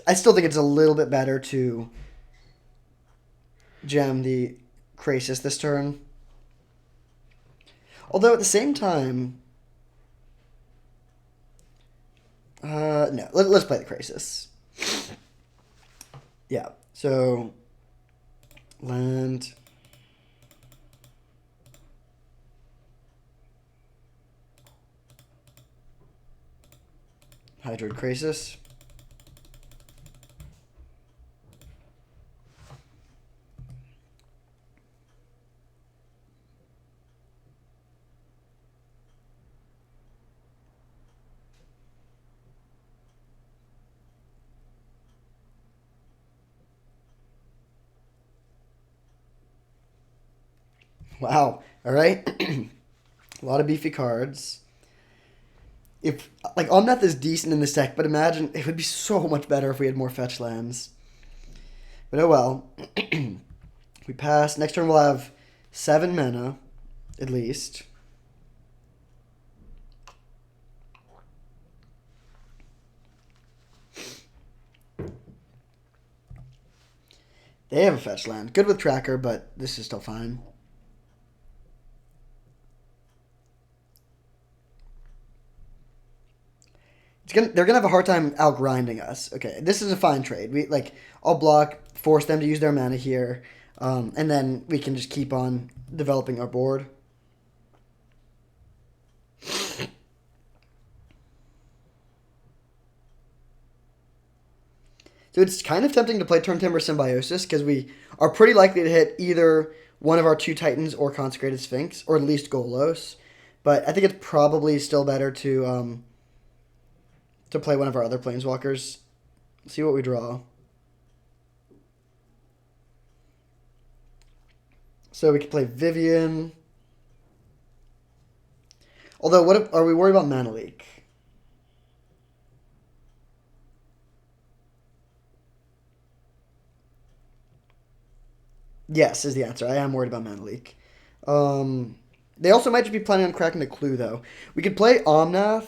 I still think it's a little bit better to gem the Krasis this turn. Although at the same time... no, let's play the Krasis. Yeah, so... Land... Hydroid Krasis. Wow. All right. A lot of beefy cards. If like Omnath is decent in this deck, but imagine it would be so much better if we had more fetch lands. But oh well. We pass. Next turn we'll have 7 mana, at least. They have a fetch land. Good with Tracker, but this is still fine. They're gonna have a hard time outgrinding us. Okay, this is a fine trade. I'll block, force them to use their mana here, and then we can just keep on developing our board. So it's kind of tempting to play Turn Timber Symbiosis because we are pretty likely to hit either one of our 2 Titans or Consecrated Sphinx, or at least Golos. But I think it's probably still better to play one of our other Planeswalkers. See what we draw. So we could play Vivian. Although, are we worried about mana leak? Yes, is the answer. I am worried about mana leak. They also might just be planning on cracking the clue, though. We could play Omnath,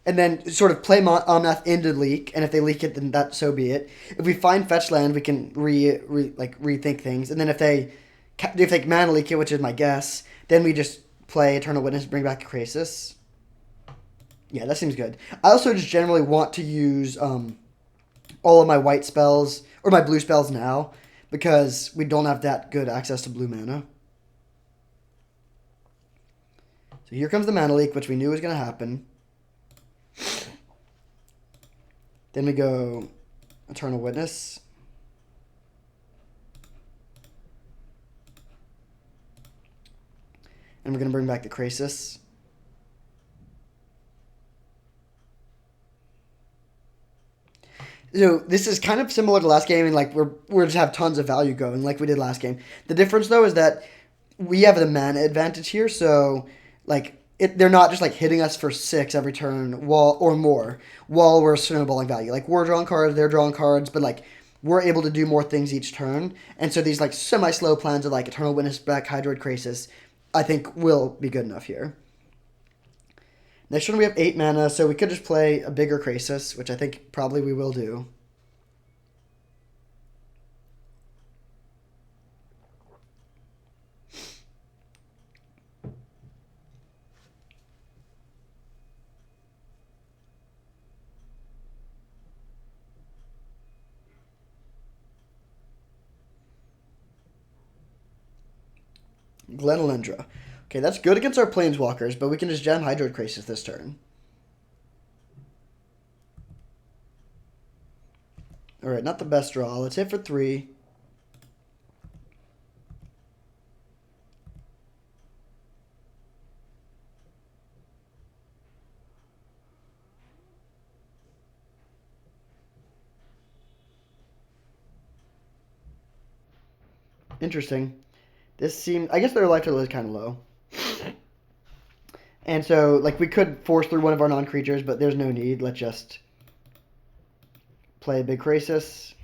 and then sort of play Omnath into leak, and if they leak it, then that so be it. If we find fetch land, we can rethink things, and then if they mana leak it, which is my guess, then we just play Eternal Witness, bring back Krasis. Yeah, that seems good. I also just generally want to use all of my white spells or my blue spells now because we don't have that good access to blue mana. So here comes the mana leak, which we knew was going to happen. Then we go Eternal Witness. And we're going to bring back the Krasis. So this is kind of similar to last game, and like we're just have tons of value going like we did last game. The difference though is that we have the mana advantage here, so like they're not just like hitting us for 6 every turn or more while we're snowballing value. Like we're drawing cards, they're drawing cards, but like we're able to do more things each turn. And so these like semi-slow plans of like Eternal Witness back, Hydroid Krasis, I think will be good enough here. Next turn we have 8 mana, so we could just play a bigger Krasis, which I think probably we will do. Glenalindra. Okay, that's good against our Planeswalkers, but we can just jam Hydroid Krasis this turn. Alright, not the best draw. Let's hit for 3. Interesting. This seems... I guess their life total is kind of low. And so, like, we could force through one of our non-creatures, but there's no need. Let's just play a big Krasis.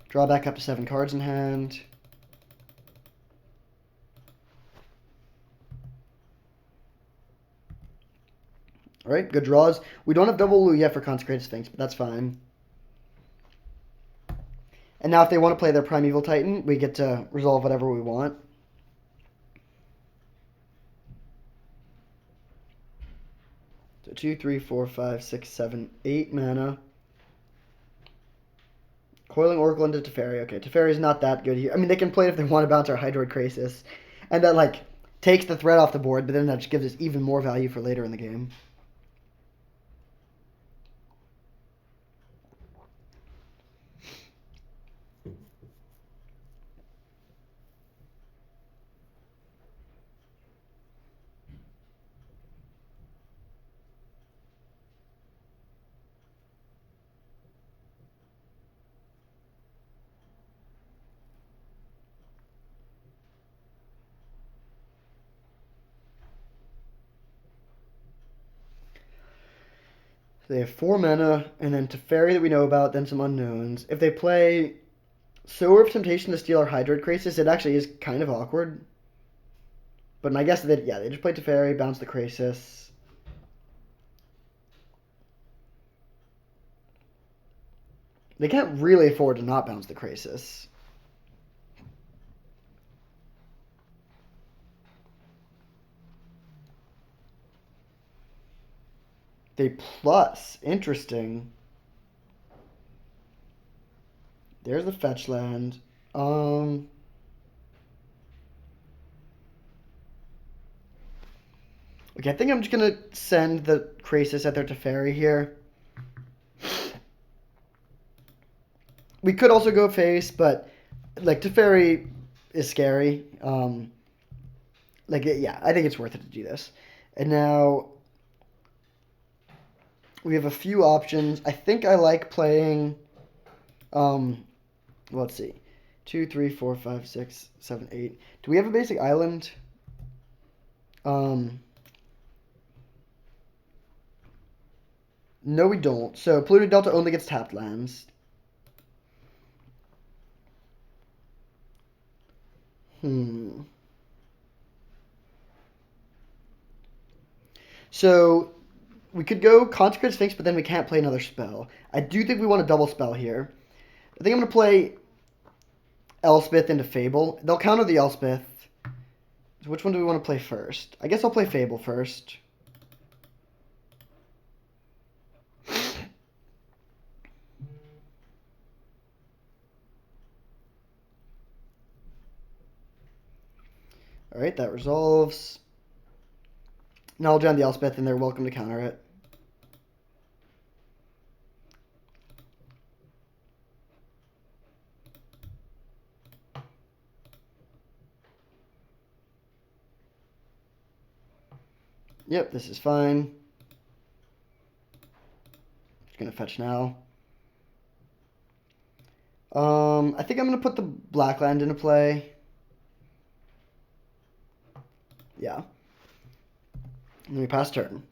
Draw back up to 7 cards in hand. Alright, good draws. We don't have double blue yet for Consecrated Sphinx, but that's fine. And now if they want to play their Primeval Titan, we get to resolve whatever we want. So 2, 3, 4, 5, 6, 7, 8 mana. Coiling Oracle into Teferi. Okay, Teferi's not that good here. I mean, they can play it if they want to bounce our Hydroid Krasis. And that, like, takes the threat off the board, but then that just gives us even more value for later in the game. They have 4 mana, and then Teferi that we know about, then some unknowns. If they play Sower of Temptation to steal our Hydroid Krasis, it actually is kind of awkward. But my guess is that, yeah, they just play Teferi, bounce the Krasis. They can't really afford to not bounce the Krasis. They plus. Interesting. There's the fetch land. Okay, I think I'm just gonna send the Krasis at their Teferi here. We could also go face, but like Teferi is scary. Yeah, I think it's worth it to do this. And now we have a few options. I think I like playing. Let's see, 2, 3, 4, 5, 6, 7, 8. Do we have a basic island? No, we don't. So Polluted Delta only gets tapped lands. So we could go Consecrated Sphinx, but then we can't play another spell. I do think we want a double spell here. I think I'm going to play Elspeth into Fable. They'll counter the Elspeth. So which one do we want to play first? I guess I'll play Fable first. Alright, that resolves. Now I'll drown the Elspeth, and they're welcome to counter it. Yep, this is fine. Just gonna fetch now. I think I'm gonna put the black land into play. Yeah. And we pass turn.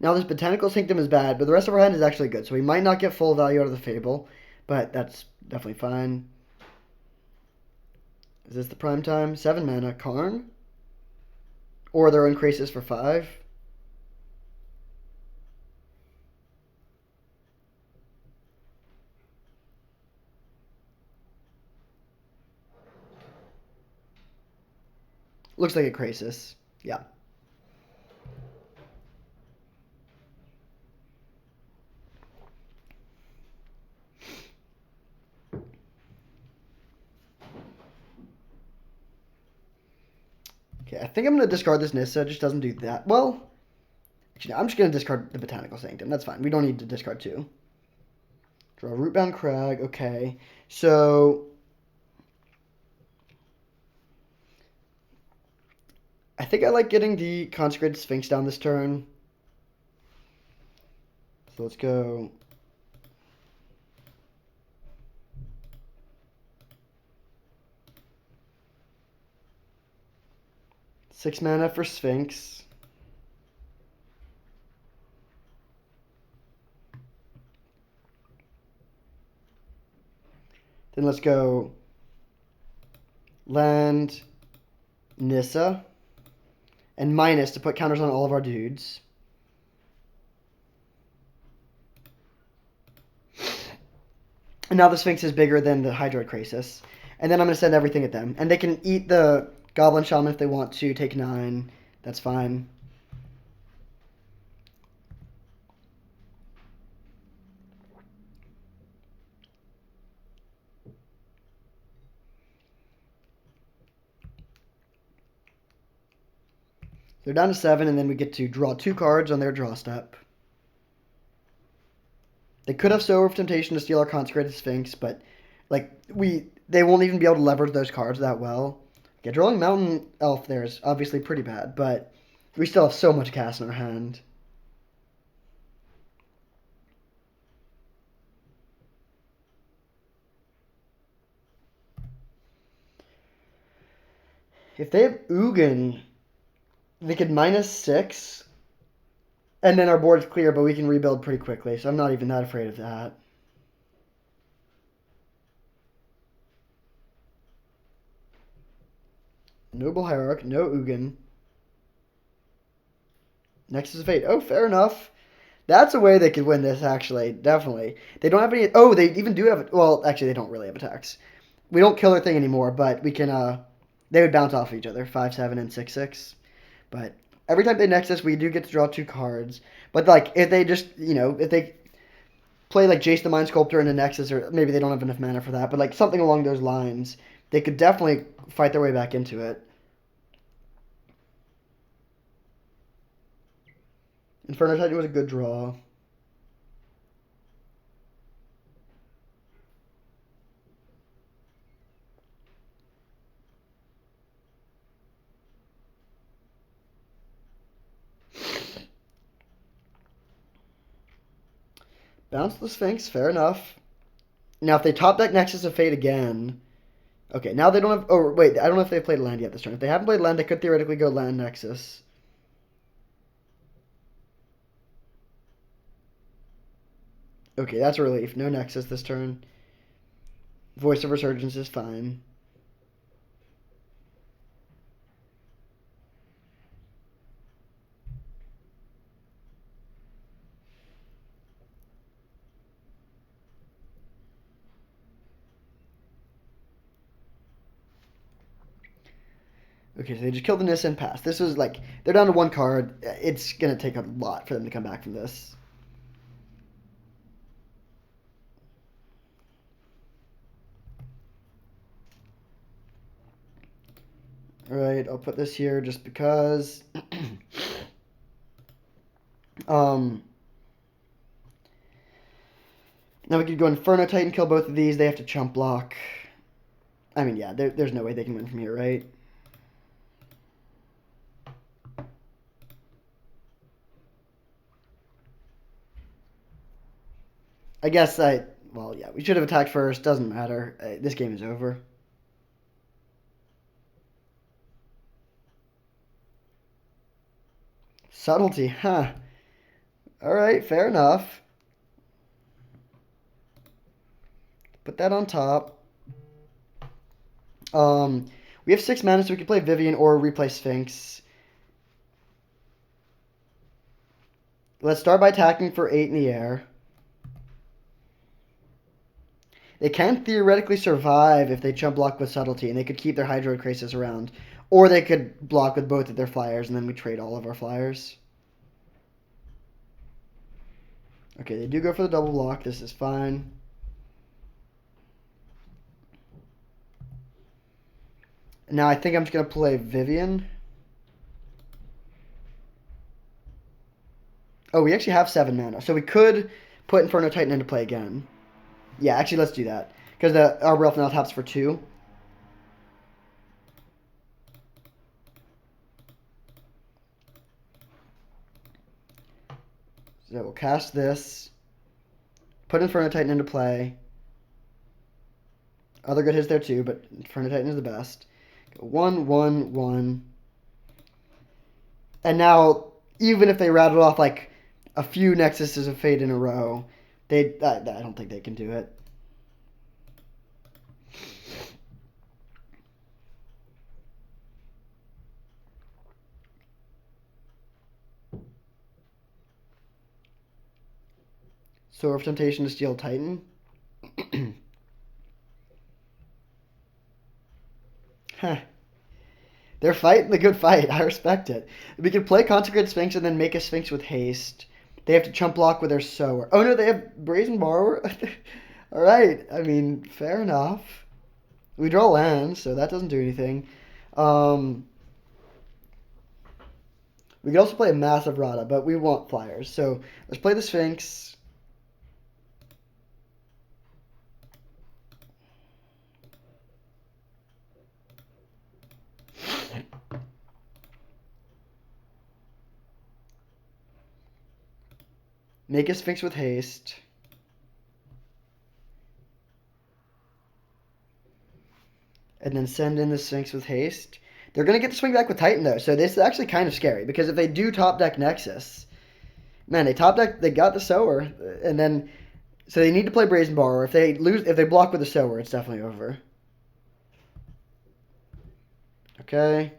Now this Botanical Sanctum is bad, but the rest of our hand is actually good. So we might not get full value out of the Fable, but that's definitely fine. Is this the prime time? 7 mana, Karn? Or their own Krasis for 5? Looks like a Krasis. Yeah. Okay, I think I'm going to discard this Nissa. It just doesn't do that. Well, actually, I'm just going to discard the Botanical Sanctum. That's fine. We don't need to discard 2. Draw Rootbound Crag. Okay. So I think I like getting the Consecrated Sphinx down this turn. So let's go. Six mana for Sphinx. Then let's go land Nissa and minus to put counters on all of our dudes. And now the Sphinx is bigger than the Hydroid Krasis. And then I'm going to send everything at them. And they can eat the Goblin Shaman if they want to, take 9. That's fine. They're down to 7, and then we get to draw 2 cards on their draw step. They could have Sower of Temptation to steal our Consecrated Sphinx, but they won't even be able to leverage those cards that well. Yeah, drawing Mountain Elf there is obviously pretty bad, but we still have so much cast in our hand. If they have Ugin, they could -6. And then our board's clear, but we can rebuild pretty quickly. So I'm not even that afraid of that. Noble Hierarch, no Ugin. Nexus of Fate. Oh, fair enough. That's a way they could win this, actually. Definitely. They don't have any... Oh, they even do have... Well, actually, they don't really have attacks. We don't kill their thing anymore, but we can... They would bounce off each other. 5/7 and 6/6. But every time they Nexus, we do get to draw 2 cards. But, like, if they just... if they play, like, Jace the Mind Sculptor in the Nexus, or maybe they don't have enough mana for that, but, like, something along those lines, they could definitely fight their way back into it. Inferno Titan was a good draw. Bounce the Sphinx, fair enough. Now, if they top deck Nexus of Fate again... Okay, now they don't have... Oh, wait, I don't know if they've played land yet this turn. If they haven't played land, they could theoretically go land Nexus. Okay, that's a relief. No Nexus this turn. Voice of Resurgence is fine. Okay, so they just killed the Nissa and passed. This was like... They're down to 1 card. It's going to take a lot for them to come back from this. Alright, I'll put this here just because... Now we could go Inferno Titan, kill both of these. They have to chump block. I mean, yeah, there's no way they can win from here, right? I guess well, yeah, we should have attacked first. Doesn't matter. This game is over. Subtlety, huh? Alright, fair enough. Put that on top. We have 6 mana, so we can play Vivian or replay Sphinx. Let's start by attacking for 8 in the air. They can theoretically survive if they chump block with Subtlety, and they could keep their Hydroid Krasis around. Or they could block with both of their flyers, and then we trade all of our flyers. Okay, they do go for the double block. This is fine. Now I think I'm just going to play Vivian. Oh, we actually have 7 mana. So we could put Inferno Titan into play again. Yeah, actually, let's do that. Because our Ralph now taps for 2. So we'll cast this. Put Inferno Titan into play. Other good hits there too, but Inferno Titan is the best. Go 1, 1, 1. And now, even if they rattled off like a few Nexuses of Fate in a row, I don't think they can do it. Sword of Temptation to Steel Titan. Huh. They're fighting the good fight. I respect it. We can play Consecrated Sphinx and then make a Sphinx with haste. They have to chump block with their Sower. Oh no, they have Brazen Borrower. Alright, I mean, fair enough. We draw land, so that doesn't do anything. We could also play a Massive Rada, but we want flyers. So let's play the Sphinx. Make a Sphinx with haste. And then send in the Sphinx with haste. They're going to get to swing back with Titan, though, so this is actually kind of scary, because if they do top deck Nexus, man, they got the Sower, and then, so they need to play Brazen Borrower. If they block with the Sower, it's definitely over. Okay.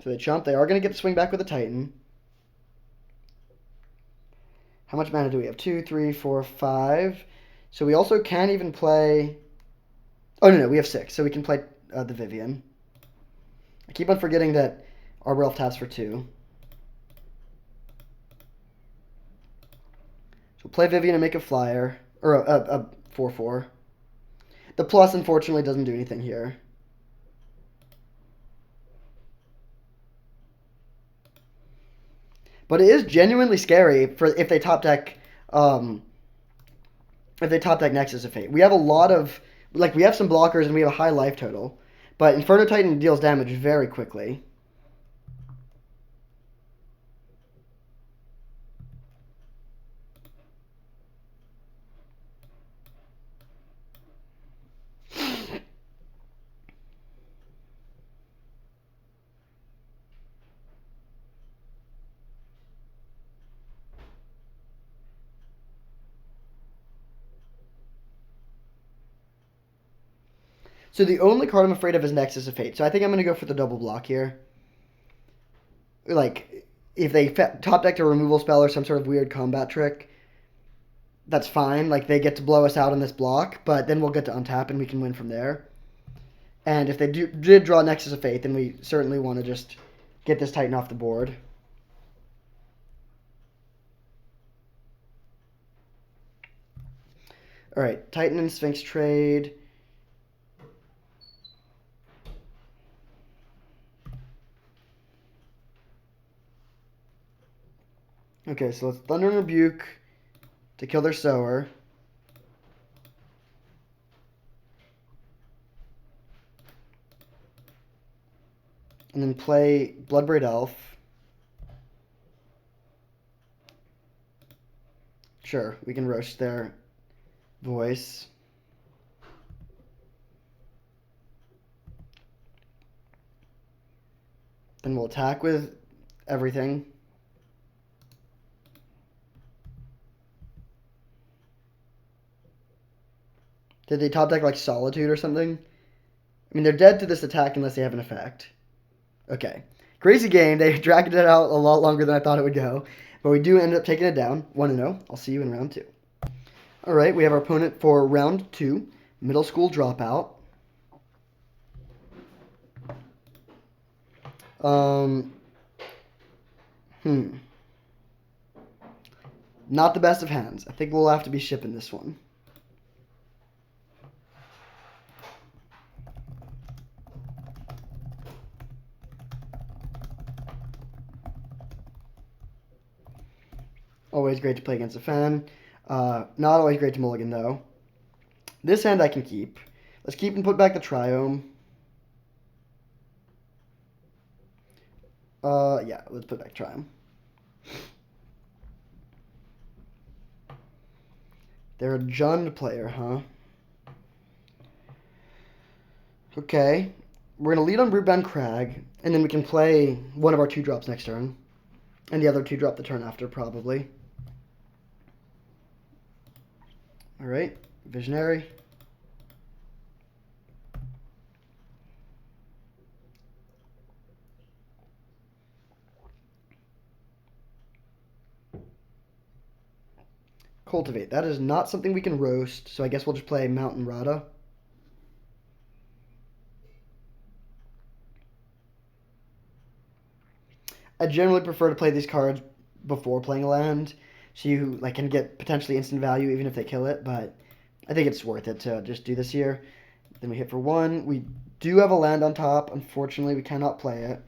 So they chump. They are going to get the swing back with the Titan. How much mana do we have? 2, 3, 4, 5. So we also can even play... Oh, no, we have 6. So we can play the Vivian. I keep on forgetting that Arbor Elf taps for 2. So play Vivian and make a flyer. Or a 4/4. The plus, unfortunately, doesn't do anything here. But it is genuinely scary for if they top deck Nexus of Fate. We have a lot of we have some blockers and we have a high life total. But Inferno Titan deals damage very quickly. So the only card I'm afraid of is Nexus of Fate. So I think I'm going to go for the double block here. Like, if they top decked a removal spell or some sort of weird combat trick, that's fine. Like, they get to blow us out on this block, but then we'll get to untap and we can win from there. And if they did draw Nexus of Fate, then we certainly want to just get this Titan off the board. All right, Titan and Sphinx trade. Okay, so let's Thunder and Rebuke to kill their Sower. And then play Bloodbraid Elf. Sure, we can roast their voice. Then we'll attack with everything. Did they top deck like Solitude or something? I mean, they're dead to this attack unless they have an effect. Okay. Crazy game. They dragged it out a lot longer than I thought it would go. But we do end up taking it down. 1-0. I'll see you in round 2. All right, we have our opponent for round 2. Middle school dropout. Not the best of hands. I think we'll have to be shipping this one. Always great to play against a fan. Not always great to mulligan, though. This hand I can keep. Let's keep and put back the Triome. Yeah, let's put back Triome. They're a Jund player, huh? Okay. We're going to lead on Broodbound Crag, and then we can play one of our 2-drops next turn. And the other 2-drop the turn after, probably. Alright, Visionary. Cultivate. That is not something we can roast, so I guess we'll just play Mountain Rada. I generally prefer to play these cards before playing a land, so you can get potentially instant value even if they kill it, but I think it's worth it to just do this here. Then we hit for 1. We do have a land on top. Unfortunately, we cannot play it.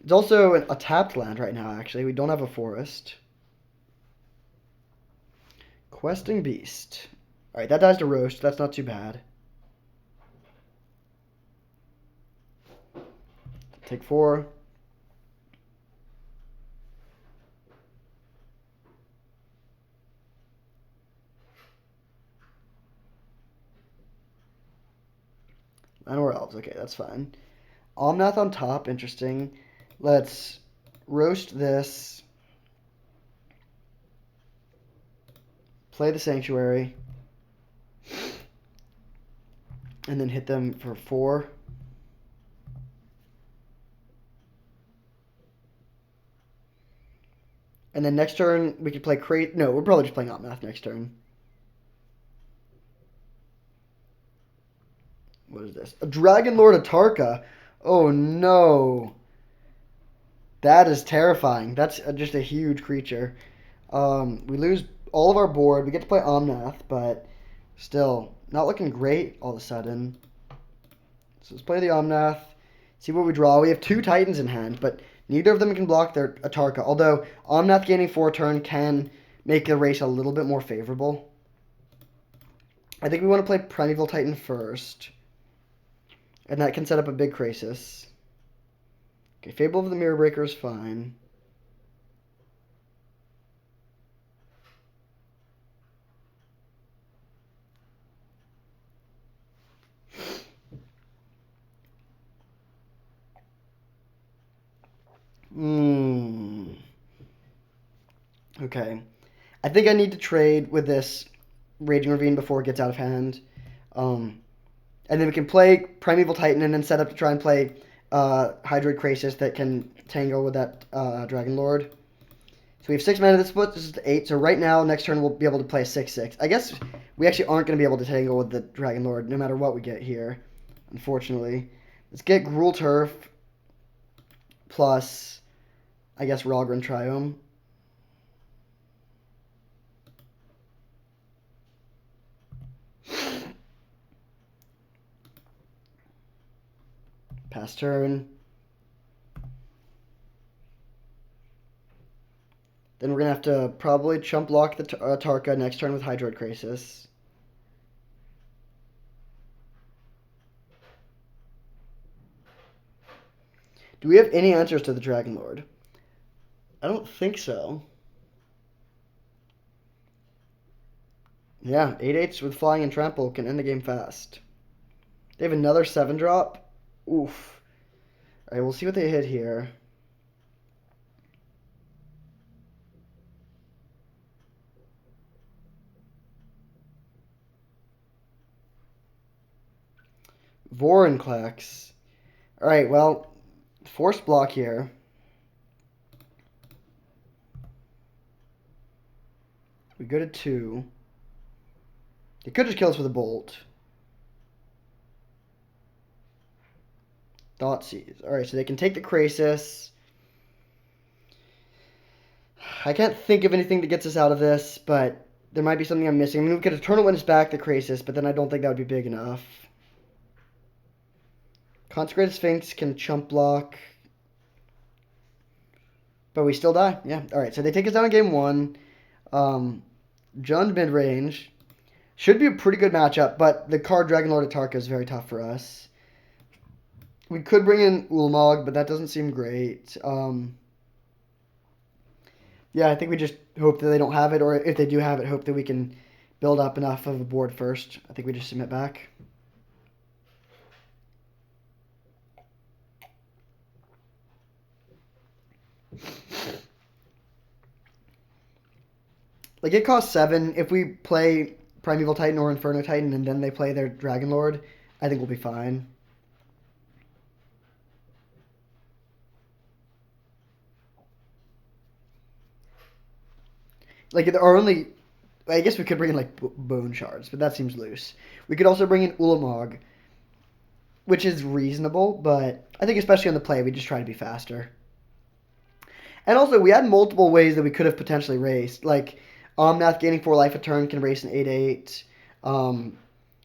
It's also a tapped land right now, actually. We don't have a forest. Questing Beast. Alright, that dies to roast. That's not too bad. Take 4. resolves. Okay, that's fine. Omnath on top, interesting. Let's roast this. Play the Sanctuary. And then hit them for 4. And then next turn, we could play No, we're probably just playing Omnath next turn. What is this? A Dragon Lord Atarka. Oh, no. That is terrifying. That's just a huge creature. We lose all of our board. We get to play Omnath, but still not looking great all of a sudden. So let's play the Omnath. See what we draw. We have 2 Titans in hand, but neither of them can block their Atarka. Although Omnath gaining 4 turn can make the race a little bit more favorable. I think we want to play Primeval Titan first. And that can set up a big crisis. Okay, Fable of the Mirror Breaker is fine. Okay. I think I need to trade with this Raging Ravine before it gets out of hand. And then we can play Primeval Titan and then set up to try and play Hydroid Krasis that can tangle with that Dragon Lord. So we have 6 mana. This is 8. So right now, next turn, we'll be able to play a 6/6. I guess we actually aren't going to be able to tangle with the Dragon Lord no matter what we get here, unfortunately. Let's get Gruul Turf plus, I guess, Rogran Triome. Pass turn. Then we're going to have to probably chump block the Tarka next turn with Hydroid Krasis. Do we have any answers to the Dragon Lord? I don't think so. Yeah, 8/8s with Flying and Trample can end the game fast. They have another 7-drop. Oof. Alright, we'll see what they hit here. Vorinclex. Alright, well, forced block here. We go to 2. They could just kill us with a bolt. Thoughtseize. Alright, so they can take the Krasis. I can't think of anything that gets us out of this, but there might be something I'm missing. I mean, we could Eternal Witness back the Krasis, but then I don't think that would be big enough. Consecrated Sphinx can chump block. But we still die. Yeah. Alright, so they take us down in game 1. Jund mid-range. Should be a pretty good matchup, but the card Dragon Lord Atarka is very tough for us. We could bring in Ulamog, but that doesn't seem great. Yeah, I think we just hope that they don't have it, or if they do have it, hope that we can build up enough of a board first. I think we just submit back. Like, it costs 7. If we play Primeval Titan or Inferno Titan and then they play their Dragon Lord, I think we'll be fine. Like, our only... I guess we could bring in, like, Bone Shards, but that seems loose. We could also bring in Ulamog, which is reasonable, but I think especially on the play, we just try to be faster. And also, we had multiple ways that we could have potentially raced. Like, Omnath gaining 4 life a turn can race an 8/8.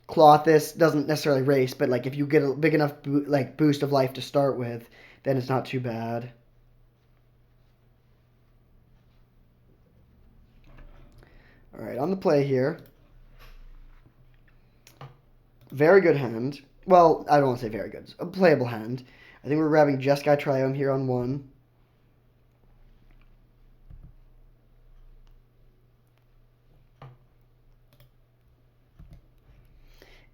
Clothis doesn't necessarily race, but like if you get a big enough boost of life to start with, then it's not too bad. All right, on the play here. Very good hand. Well, I don't want to say very good. It's a playable hand. I think we're grabbing Jeskai Triome here on 1.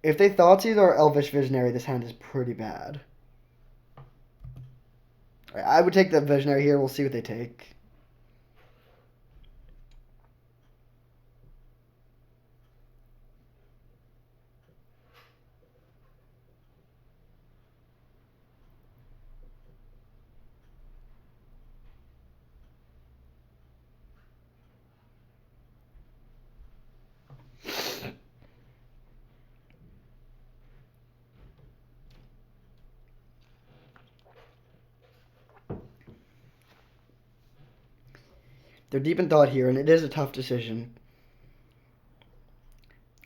If they Thoughtseize or Elvish Visionary, this hand is pretty bad. I would take the Visionary here. We'll see what they take. They're deep in thought here, and it is a tough decision.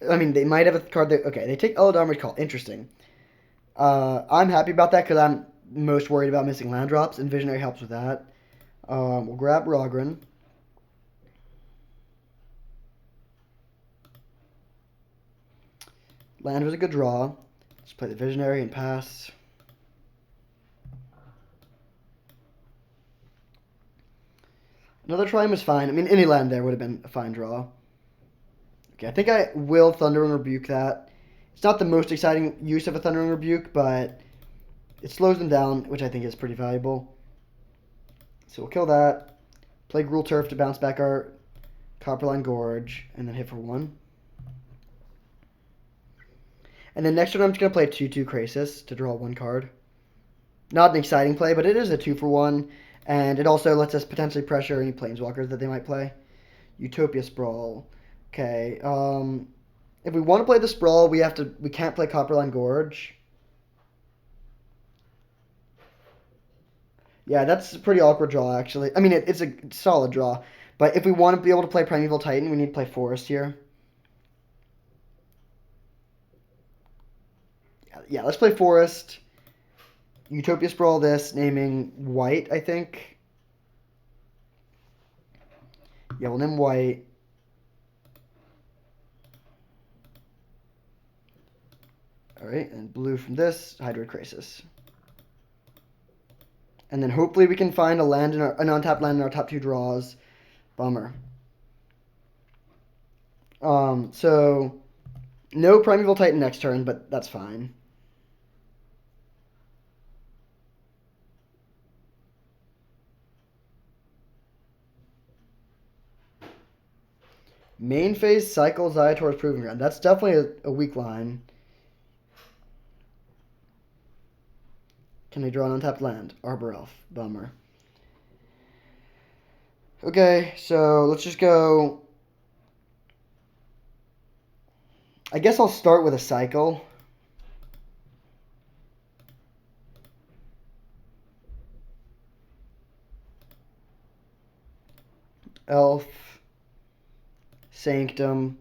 I mean, they might have a card that... Okay, they take Eladamri's Call. Interesting. I'm happy about that because I'm most worried about missing land drops, and Visionary helps with that. We'll grab Rogren. Land was a good draw. Let's play the Visionary and pass. Another Triumph is fine. I mean, any land there would have been a fine draw. Okay, I think I will Thundering Rebuke that. It's not the most exciting use of a Thundering Rebuke, but it slows them down, which I think is pretty valuable. So we'll kill that. Play Gruul Turf to bounce back our Copperline Gorge, and then hit for 1. And then next turn I'm just going to play a 2-2 Krasis to draw 1 card. Not an exciting play, but it is a 2-for-1. And it also lets us potentially pressure any Planeswalkers that they might play. Utopia Sprawl. Okay. If we want to play the Sprawl, we can't play Copperline Gorge. Yeah, that's a pretty awkward draw, actually. I mean, it's a solid draw. But if we want to be able to play Primeval Titan, we need to play Forest here. Yeah, let's play Forest. Utopia Sprawl this, naming white, I think. Yeah, we'll name white. Alright, and blue from this, Hydroid Krasis. And then hopefully we can find an untapped land in our top 2 draws. Bummer. So, no Primeval Titan next turn, but that's fine. Main phase cycle Ziotor's Proving Ground. That's definitely a weak line. Can they draw an untapped land? Arbor Elf. Bummer. Okay, so let's just go... I guess I'll start with a cycle. Elf. Sanctum.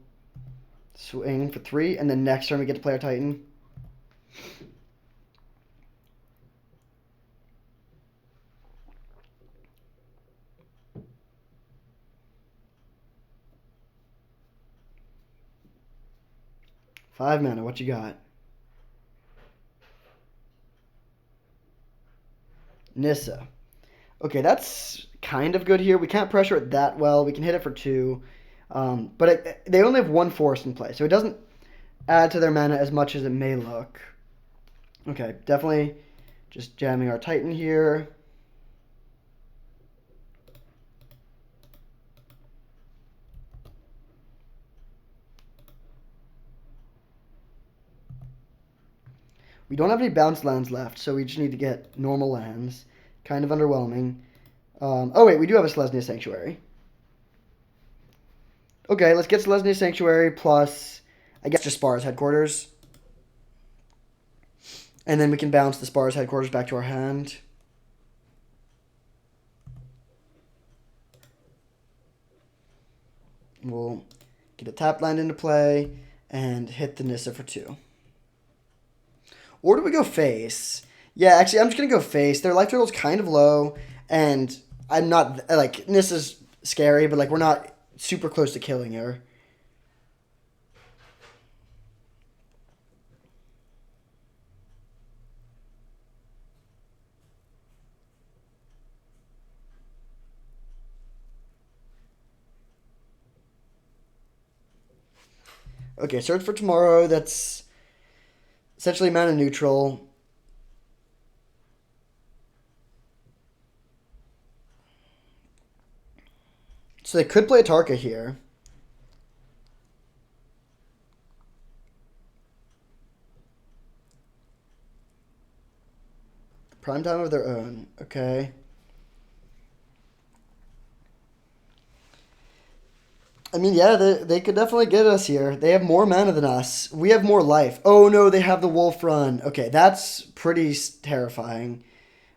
Swing for 3, and then next turn we get to play our Titan. Five mana, what you got? Nissa. Okay, that's kind of good here. We can't pressure it that well. We can hit it for 2. But they only have 1 forest in play, so it doesn't add to their mana as much as it may look. Okay, definitely just jamming our Titan here. We don't have any bounce lands left, so we just need to get normal lands. Kind of underwhelming. Oh, wait, we do have a Selesnya Sanctuary. Okay, let's get Selesnya Sanctuary plus, I guess, just Spar's Headquarters. And then we can bounce the Spar's Headquarters back to our hand. We'll get a tap land into play and hit the Nissa for 2. Or do we go face? Yeah, actually, I'm just going to go face. Their life total is kind of low, and I'm not, like, Nissa's scary, but, like, we're not super close to killing her. Okay, Search for Tomorrow, that's Essentially mana neutral. So they could play Tarka here. Prime time of their own. Okay. I mean, yeah, they could definitely get us here. They have more mana than us. We have more life. Oh, no, they have the Wolf Run. Okay, that's pretty terrifying.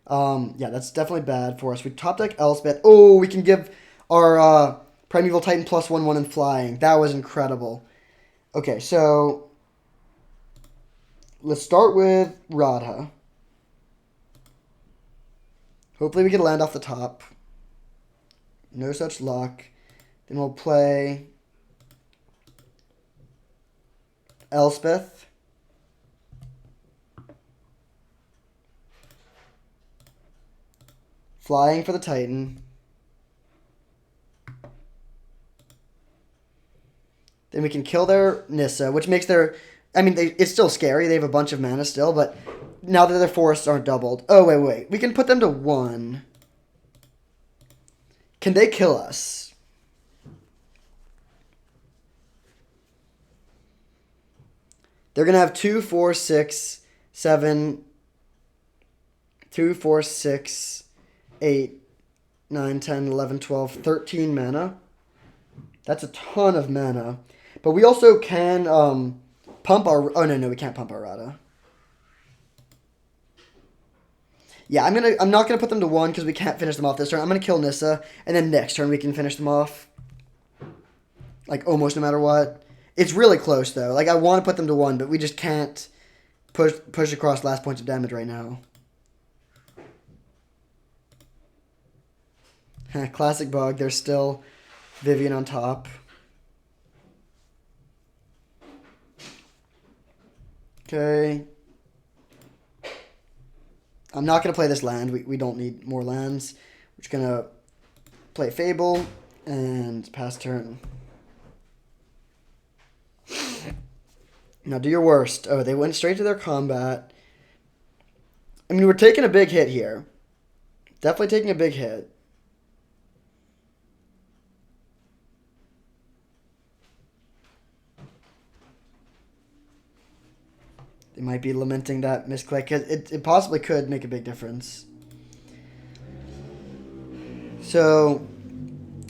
Yeah, that's definitely bad for us. We top deck Elspeth. Oh, we can give our Primeval Titan +1/1 in flying. That was incredible. Okay, so let's start with Radha. Hopefully we can land off the top. No such luck. Then we'll play Elspeth. Flying for the Titan. Then we can kill their Nissa, which makes their... I mean, it's still scary. They have a bunch of mana still, but now that their forests aren't doubled... Oh, wait. We can put them to 1. Can they kill us? They're going to have 2, 4, 6, 7... 2, 4, 6, 8, 9, 10, 11, 12, 13 mana. That's a ton of mana. But we also can pump our... Oh, no, we can't pump our Radha. Yeah, I'm not gonna put them to 1 because we can't finish them off this turn. I'm gonna kill Nissa, and then next turn we can finish them off. Like, almost no matter what. It's really close, though. Like, I want to put them to 1, but we just can't push across last points of damage right now. Classic bug. There's still Vivian on top. Okay. I'm not going to play this land. We don't need more lands. We're just going to play Fable and pass turn. Now do your worst. Oh, they went straight to their combat. I mean, we're taking a big hit here. Definitely taking a big hit. They might be lamenting that misclick. It possibly could make a big difference. So,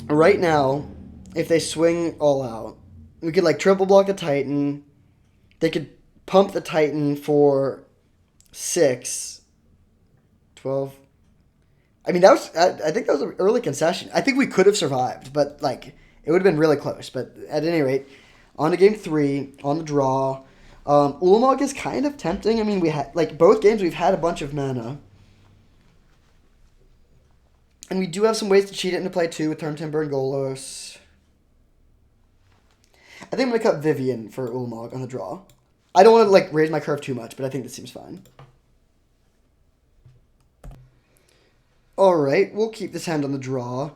right now, if they swing all out, we could, like, triple block the Titan. They could pump the Titan for 6. 12. I mean, I think that was an early concession. I think we could have survived, but, like, it would have been really close. But at any rate, on to game 3, on the draw. Ulamog is kind of tempting. I mean, we had, like, both games we've had a bunch of mana. And we do have some ways to cheat it into play, too, with Turn Timber and Golos. I think I'm going to cut Vivian for Ulamog on the draw. I don't want to, like, raise my curve too much, but I think this seems fine. Alright, we'll keep this hand on the draw.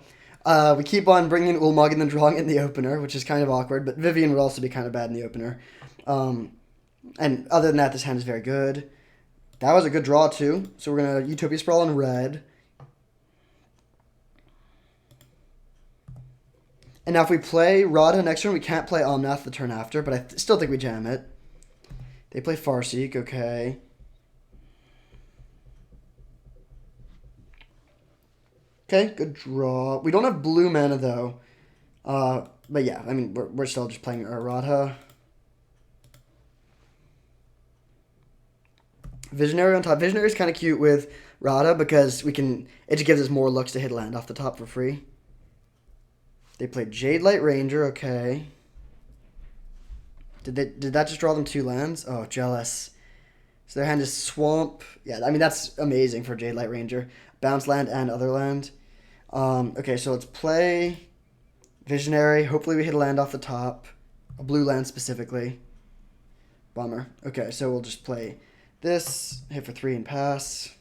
We keep on bringing Ulamog and then drawing it in the opener, which is kind of awkward, but Vivian would also be kind of bad in the opener. And other than that, this hand is very good. That was a good draw, too. So we're going to Utopia Sprawl in red. And now if we play Radha next turn, we can't play Omnath the turn after, but I still think we jam it. They play Farseek, okay. Okay, good draw. We don't have blue mana, though. But yeah, I mean, we're still just playing our Radha. Visionary on top. Visionary is kind of cute with Radha because it just gives us more looks to hit land off the top for free. They played Jade Light Ranger, okay. Did that just draw them 2 lands? Oh, jealous. So their hand is Swamp. Yeah, I mean, that's amazing for Jade Light Ranger. Bounce land and other land. Okay, so let's play Visionary. Hopefully we hit a land off the top. A blue land specifically. Bummer. Okay, so we'll just play this. Hit for 3 and pass.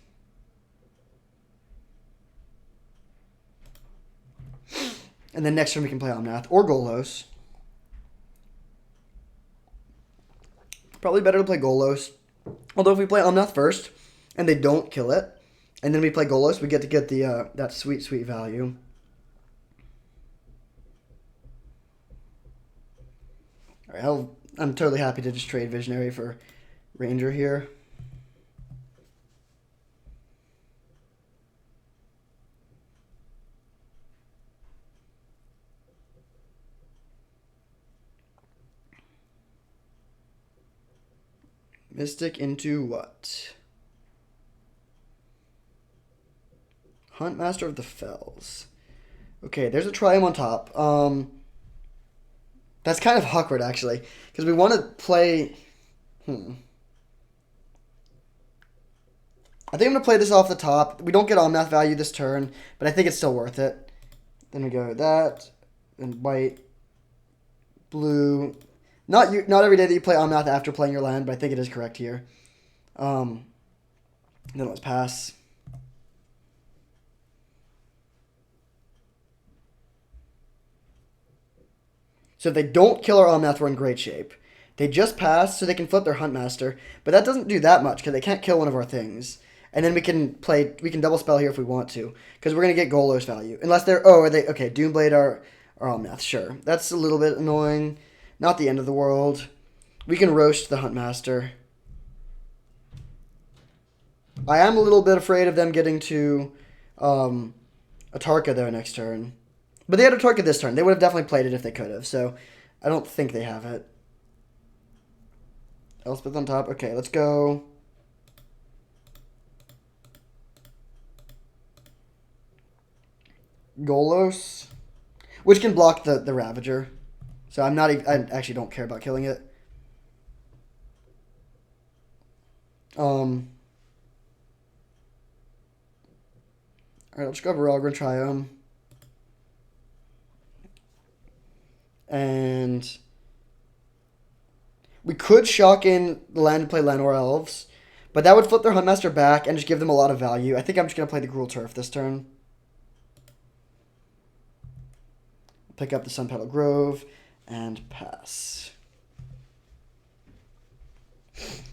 And then next turn we can play Omnath or Golos. Probably better to play Golos. Although if we play Omnath first and they don't kill it, and then we play Golos, we get to get the that sweet, sweet value. All right, I'm totally happy to just trade Visionary for Ranger here. Mystic into what? Huntmaster of the Fells. Okay, there's a Triumph on top. That's kind of awkward, actually, because we want to play... I think I'm going to play this off the top. We don't get Omnath value this turn, but I think it's still worth it. Then we go that, and white, blue. Not every day that you play Omnath after playing your land, but I think it is correct here. Then let's pass. So if they don't kill our Omnath, we're in great shape. They just pass, so they can flip their Huntmaster, but that doesn't do that much because they can't kill one of our things. And then we can double spell here if we want to, because we're gonna get Golos value. Unless they're okay? Doomblade our Omnath, sure. That's a little bit annoying. Not the end of the world. We can roast the Huntmaster. I am a little bit afraid of them getting to Atarka there next turn. But they had Atarka this turn. They would have definitely played it if they could have. So I don't think they have it. Elspeth on top. Okay, let's go. Golos, which can block the Ravager. So I actually don't care about killing it. Alright, let's go over Algren Triome. And we could shock in the land and play Llanowar Elves, but that would flip their Huntmaster back and just give them a lot of value. I think I'm just going to play the Gruul Turf this turn. Pick up the Sunpetal Grove and pass.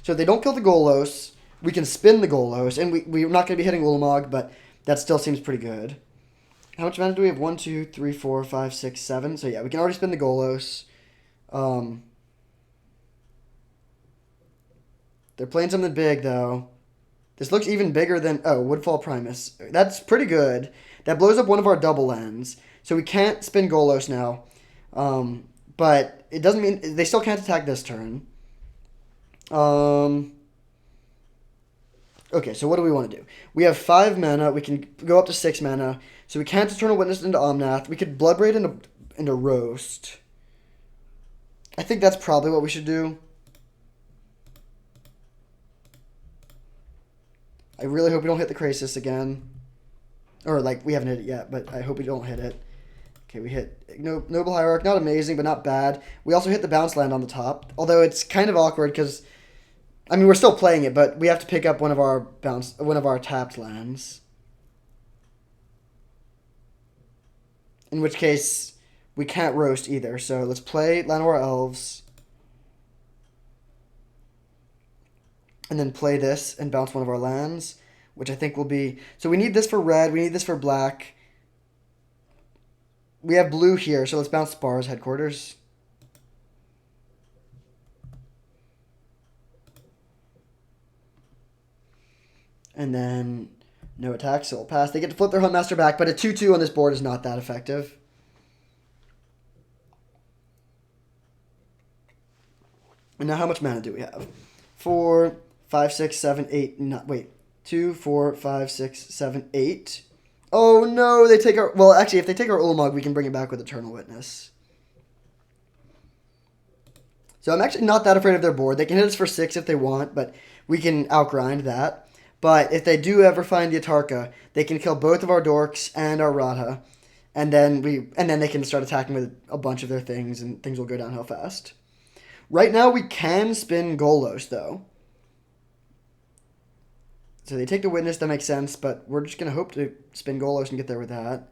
So if they don't kill the Golos, we can spin the Golos, and we're not going to be hitting Ulamog, but that still seems pretty good. How much mana do we have? 1, 2, 3, 4, 5, 6, 7. So yeah, we can already spin the Golos. They're playing something big, though. This looks even bigger than... Oh, Woodfall Primus. That's pretty good. That blows up one of our double lands. So we can't spin Golos now. But it doesn't mean... They still can't attack this turn. Okay, so what do we want to do? We have 5 mana. We can go up to 6 mana. So we can't Eternal Witness into Omnath. We could Bloodbraid into Roast. I think that's probably what we should do. I really hope we don't hit the Krasis again. Or, like, we haven't hit it yet, but I hope we don't hit it. Okay, we hit Noble Hierarch. Not amazing, but not bad. We also hit the bounce land on the top. Although it's kind of awkward because... I mean, we're still playing it, but we have to pick up one of our tapped lands. In which case, we can't roast either. So let's play Llanowar Elves. And then play this and bounce one of our lands, which I think will be... So we need this for red. We need this for black. We have blue here, so let's bounce Spar's Headquarters. And then no attack, so it'll pass. They get to flip their Huntmaster back, but a 2/2 on this board is not that effective. And now how much mana do we have? 4, 5, 6, 7, 8, not, wait. 2, 4, 5, 6, 7, 8. Oh no, they take our... Well, actually, if they take our Ulamog, we can bring it back with Eternal Witness. So I'm actually not that afraid of their board. They can hit us for 6 if they want, but we can outgrind that. But if they do ever find the Atarka, they can kill both of our Dorks and our Radha, and then they can start attacking with a bunch of their things, and things will go downhill fast. Right now, we can spin Golos, though. So they take the Witness, that makes sense, but we're just going to hope to spin Golos and get there with that.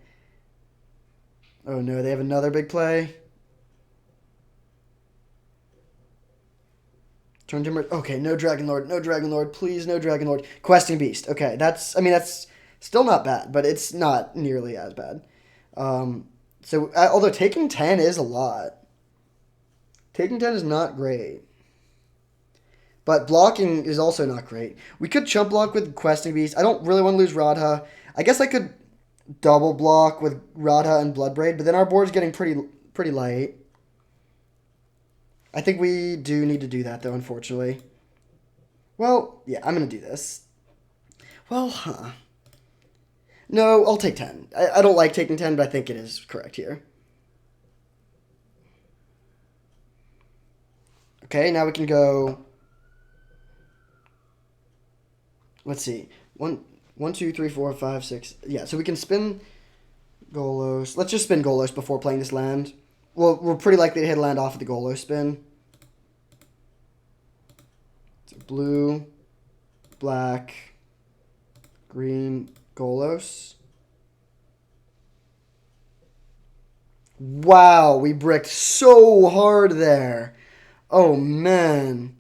Oh no, they have another big play. Turn Timber. Okay, no Dragon Lord. No Dragon Lord. Please, no Dragon Lord. Questing Beast. Okay, that's still not bad, but it's not nearly as bad. Although taking 10 is a lot. Taking 10 is not great. But blocking is also not great. We could chump block with Questing Beast. I don't really want to lose Radha. I guess I could double block with Radha and Bloodbraid, but then our board's getting pretty light. I think we do need to do that, though, unfortunately. Well, yeah, I'm going to do this. Well, No, I'll take 10. I don't like taking 10, but I think it is correct here. Okay, now we can go... Let's see. 1, 2, 3, 4, 5, 6. Yeah, so we can spin Golos. Let's just spin Golos before playing this land. Well, we're pretty likely to hit a land off of the Golos spin. So blue, black, green, Golos. Wow, we bricked so hard there. Oh, man.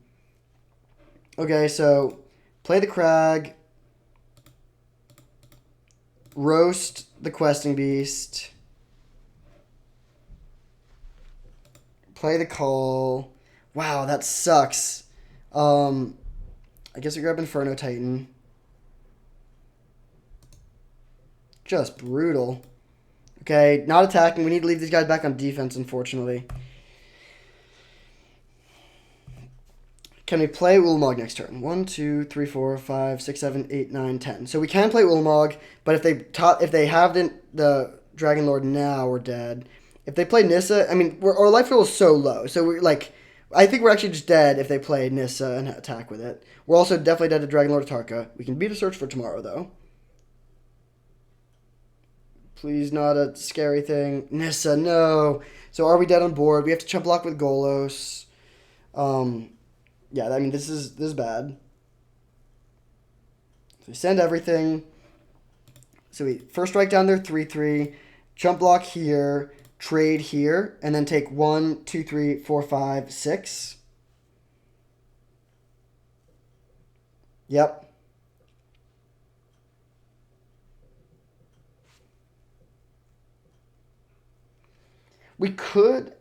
Okay, so play the Crag. Roast the Questing Beast. Play the Call. Wow, that sucks. I guess we grab Inferno Titan. Just brutal. Okay, not attacking. We need to leave these guys back on defense, unfortunately. Can we play Ulamog next turn? 1, 2, 3, 4, 5, 6, 7, 8, 9, 10. So we can play Ulamog, but if they have the Dragon Lord now, we're dead. If they play Nissa, I mean, our life total is so low. So I think we're actually just dead if they play Nissa and attack with it. We're also definitely dead to Dragon Lord Tarka. We can beat a search for tomorrow, though. Please, not a scary thing. Nissa, no. So are we dead on board? We have to chump block with Golos. Yeah, I mean, this is bad. So we send everything. So we first strike down their 3/3, chump block here, trade here, and then take 1, 2, 3, 4, 5, 6. Yep. We could...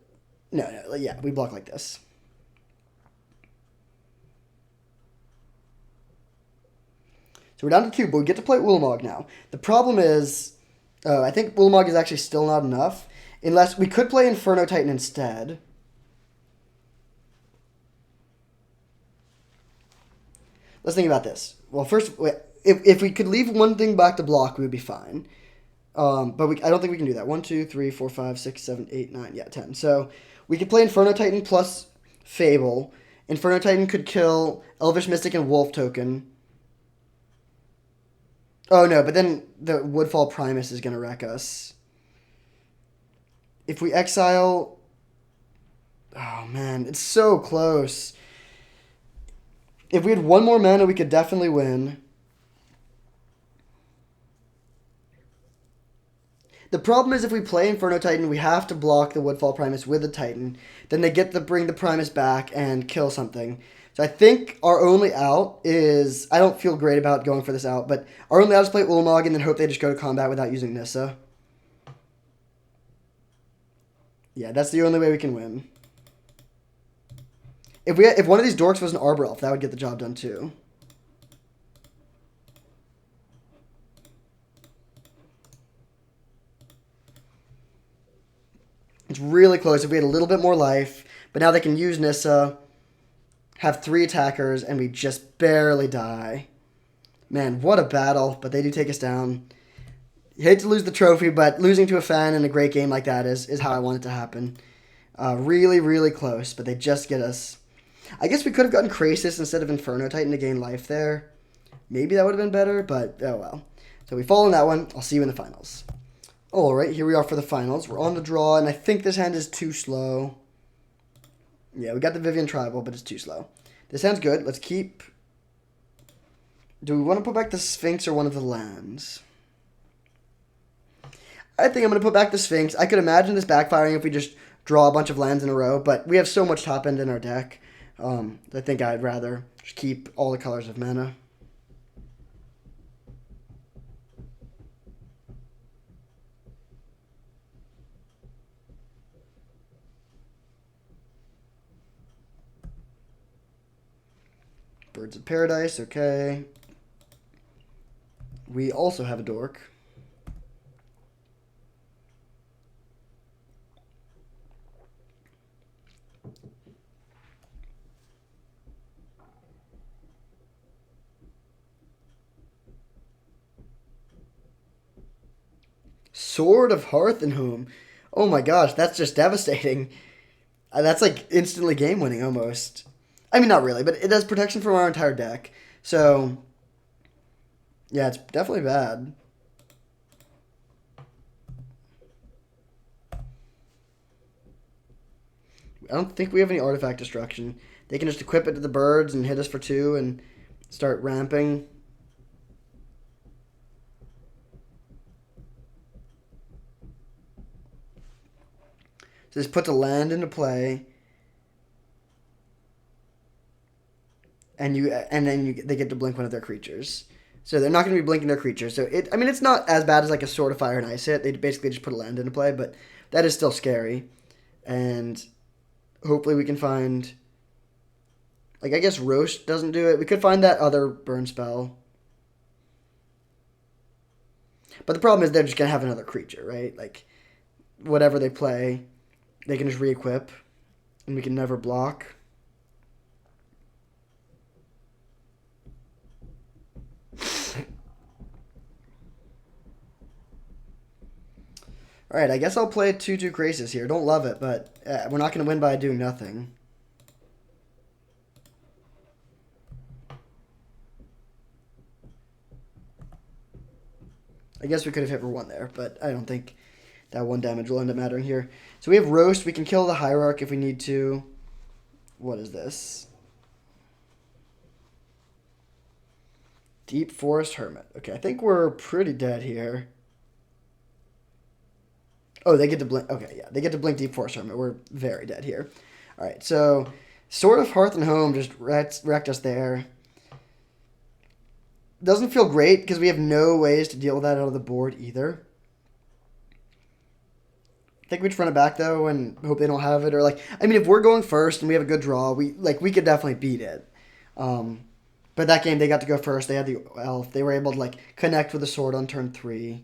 No, yeah, we block like this. So we're down to 2, but we get to play Ulamog now. The problem is, I think Ulamog is actually still not enough, unless we could play Inferno Titan instead. Let's think about this. Well, first, if we could leave one thing back to block, we would be fine. But I don't think we can do that. 1, 2, 3, 4, 5, 6, 7, 8, 9, yeah, 10. So we could play Inferno Titan plus Fable. Inferno Titan could kill Elvish Mystic and Wolf Token. Oh, no, but then the Woodfall Primus is going to wreck us. If we exile... Oh, man, it's so close. If we had one more mana, we could definitely win. The problem is if we play Inferno Titan, we have to block the Woodfall Primus with the Titan. Then they get to bring the Primus back and kill something. So I think our only out is... I don't feel great about going for this out, but our only out is play Ulamog and then hope they just go to combat without using Nissa. Yeah, that's the only way we can win. If one of these dorks was an Arbor Elf, that would get the job done too. It's really close if we had a little bit more life, but now they can use Nissa, have 3 attackers, and we just barely die. Man, what a battle, but they do take us down. You hate to lose the trophy, but losing to a fan in a great game like that is how I want it to happen. Really, really close, but they just get us. I guess we could have gotten Krasis instead of Inferno Titan to gain life there. Maybe that would have been better, but oh well. So we fall in that one. I'll see you in the finals. Alright, here we are for the finals. We're on the draw, and I think this hand is too slow. Yeah, we got the Vivian Tribal, but it's too slow. This hand's good. Let's keep... Do we want to put back the Sphinx or one of the lands? I think I'm going to put back the Sphinx. I could imagine this backfiring if we just draw a bunch of lands in a row, but we have so much top end in our deck. I think I'd rather just keep all the colors of mana. Birds of Paradise, okay. We also have a dork. Sword of Hearth and Home. Oh my gosh, that's just devastating. That's like instantly game winning almost. I mean, not really, but it has protection from our entire deck. So, yeah, it's definitely bad. I don't think we have any artifact destruction. They can just equip it to the birds and hit us for 2 and start ramping. So this puts a land into play. And they get to blink one of their creatures. So they're not going to be blinking their creatures. So it's not as bad as like a Sword of Fire and Ice hit. They basically just put a land into play, but that is still scary. And hopefully we can find, like, I guess Roast doesn't do it. We could find that other burn spell. But the problem is they're just going to have another creature, right? Like, whatever they play, they can just re-equip, and we can never block. Alright, I guess I'll play 2/2 Krasis here. Don't love it, but we're not going to win by doing nothing. I guess we could have hit for 1 there, but I don't think that 1 damage will end up mattering here. So we have Roast. We can kill the Hierarch if we need to. What is this? Deep Forest Hermit. Okay, I think we're pretty dead here. Oh, they get to blink. Okay, yeah, they get to blink Deep Forest Hermit. We're very dead here. All right, so Sword of Hearth and Home just wrecked us there. Doesn't feel great because we have no ways to deal with that out of the board either. I think we just run it back though and hope they don't have it, or like, I mean, if we're going first and we have a good draw, we could definitely beat it. But that game they got to go first. They had the elf. They were able to like connect with the sword on turn 3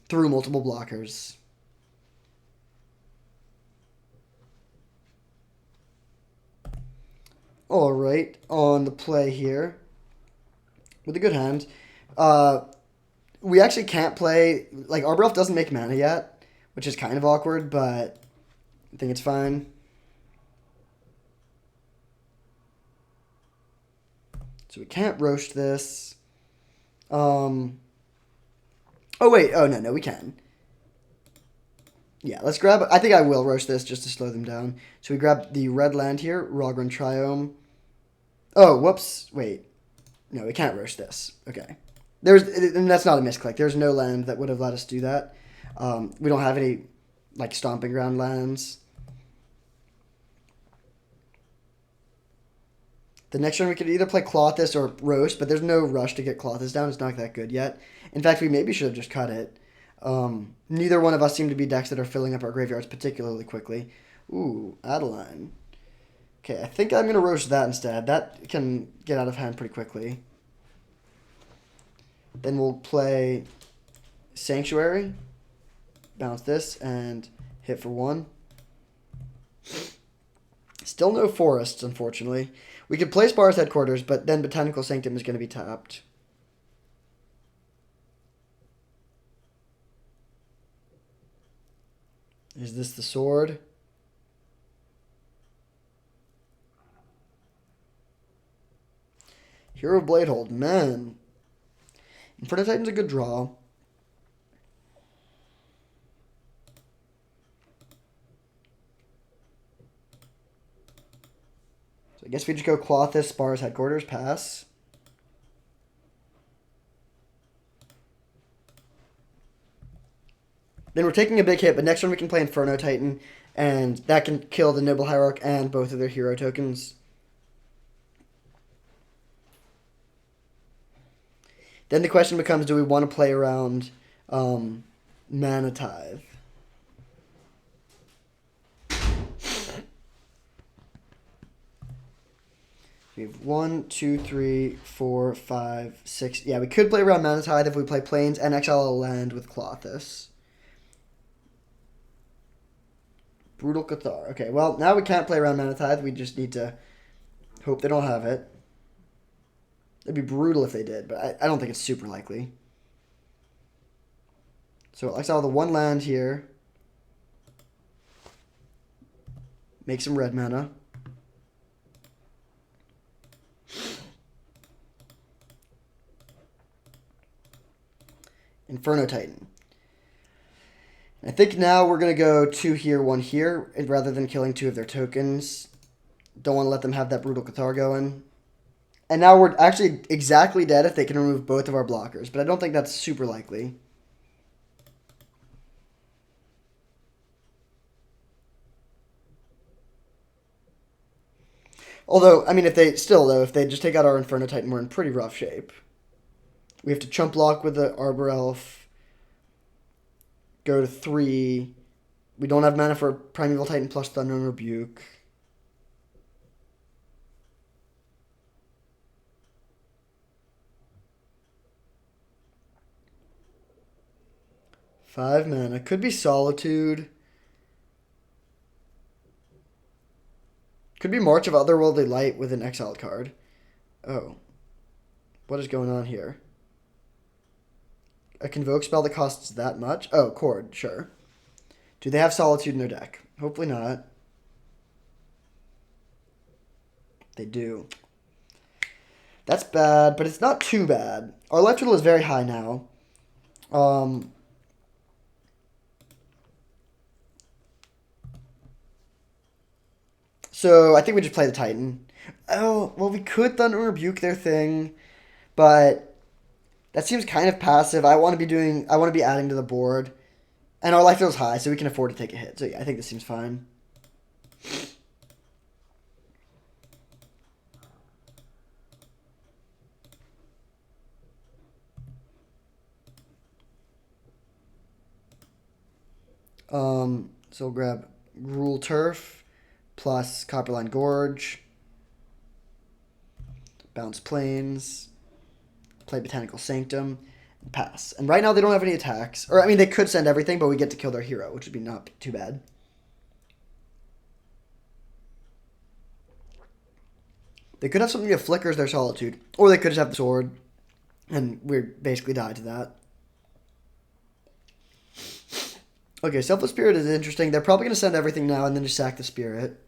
through multiple blockers. All right, on the play here with a good hand. We actually can't play, like, Arbor Elf doesn't make mana yet, which is kind of awkward, but I think it's fine. So we can't roast this. Oh, wait. Oh, no, we can. Yeah, let's grab, I think I will roast this just to slow them down. So we grab the red land here, Rogran Triome. Oh, whoops. Wait. No, we can't roast this. Okay. And that's not a misclick. There's no land that would have let us do that. We don't have any, like, stomping ground lands. The next turn we could either play Clothis or Roast, but there's no rush to get Clothis down. It's not that good yet. In fact, we maybe should have just cut it. Neither one of us seem to be decks that are filling up our graveyards particularly quickly. Ooh, Adeline. Okay, I think I'm going to roast that instead. That can get out of hand pretty quickly. Then we'll play Sanctuary. Bounce this and hit for 1. Still no forests, unfortunately. We could play Spar's Headquarters, but then Botanical Sanctum is going to be tapped. Is this the sword? Hero of Bladehold, man. Inferno Titan's a good draw. So I guess we just go Clothis, Spar's Headquarters, pass. Then we're taking a big hit, but next turn we can play Inferno Titan, and that can kill the Noble Hierarch and both of their hero tokens. Then the question becomes, do we want to play around Mana Tithe? We have 1, 2, 3, 4, 5, 6. Yeah, we could play around Mana Tithe if we play Plains and exile a land with Klothys. Brutal Cathar. Okay, well, now we can't play around Mana Tithe. We just need to hope they don't have it. It'd be brutal if they did, but I don't think it's super likely. So I'll exile the one land here. Make some red mana. Inferno Titan. I think now we're going to go 2 here, 1 here, rather than killing 2 of their tokens. Don't want to let them have that Brutal Cathar going. And now we're actually exactly dead if they can remove both of our blockers, but I don't think that's super likely. Although, I mean, if they just take out our Inferno Titan, we're in pretty rough shape. We have to chump block with the Arbor Elf. Go to 3. We don't have mana for Primeval Titan plus Thunder and Rebuke. Five mana. Could be Solitude. Could be March of Otherworldly Light with an exiled card. Oh. What is going on here? A Convoke spell that costs that much? Oh, Chord, sure. Do they have Solitude in their deck? Hopefully not. They do. That's bad, but it's not too bad. Our life total is very high now. So I think we just play the Titan. Oh, well, we could Thunder and Rebuke their thing, but that seems kind of passive. I want to be adding to the board. And our life total is high, so we can afford to take a hit. So yeah, I think this seems fine. So we'll grab Gruul Turf plus Copperline Gorge. Bounce Plains. Play Botanical Sanctum. Pass. And right now they don't have any attacks. Or, I mean, they could send everything, but we get to kill their hero, which would be not too bad. They could have something that flickers their Solitude. Or they could just have the sword. And we basically die to that. Okay, Selfless Spirit is interesting. They're probably going to send everything now and then just sack the Spirit.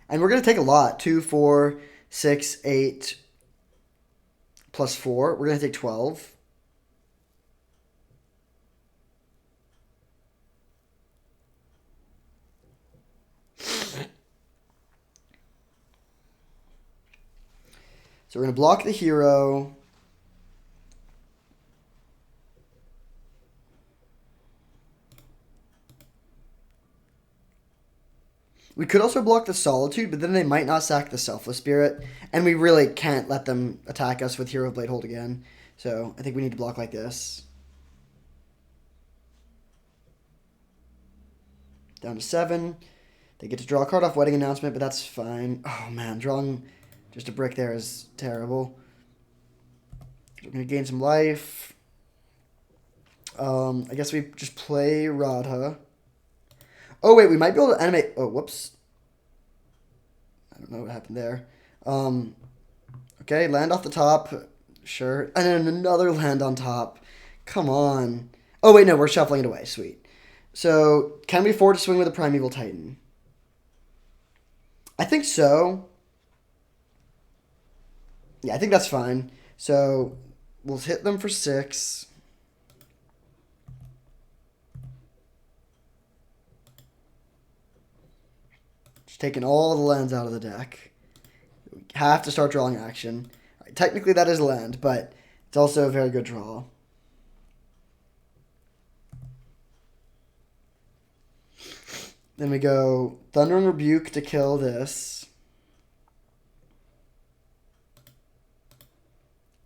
And we're going to take a lot. 2, 4, 6, 8, plus 4. We're going to take 12. So we're going to block the hero. We could also block the Solitude, but then they might not sack the Selfless Spirit. And we really can't let them attack us with Hero Blade Hold again. So I think we need to block like this. Down to 7. They get to draw a card off Wedding Announcement, but that's fine. Oh, man. Drawing just a brick there is terrible. We're going to gain some life. I guess we just play Radha. Oh, wait, we might be able to animate... Oh, whoops. I don't know what happened there. Okay, land off the top. Sure. And then another land on top. Come on. Oh, wait, no, we're shuffling it away. Sweet. So, can we afford to swing with a Primeval Titan? I think so. Yeah, I think that's fine. So, we'll hit them for 6. Just taking all the lands out of the deck. We have to start drawing action. Right, technically, that is land, but it's also a very good draw. Then we go Thunder and Rebuke to kill this.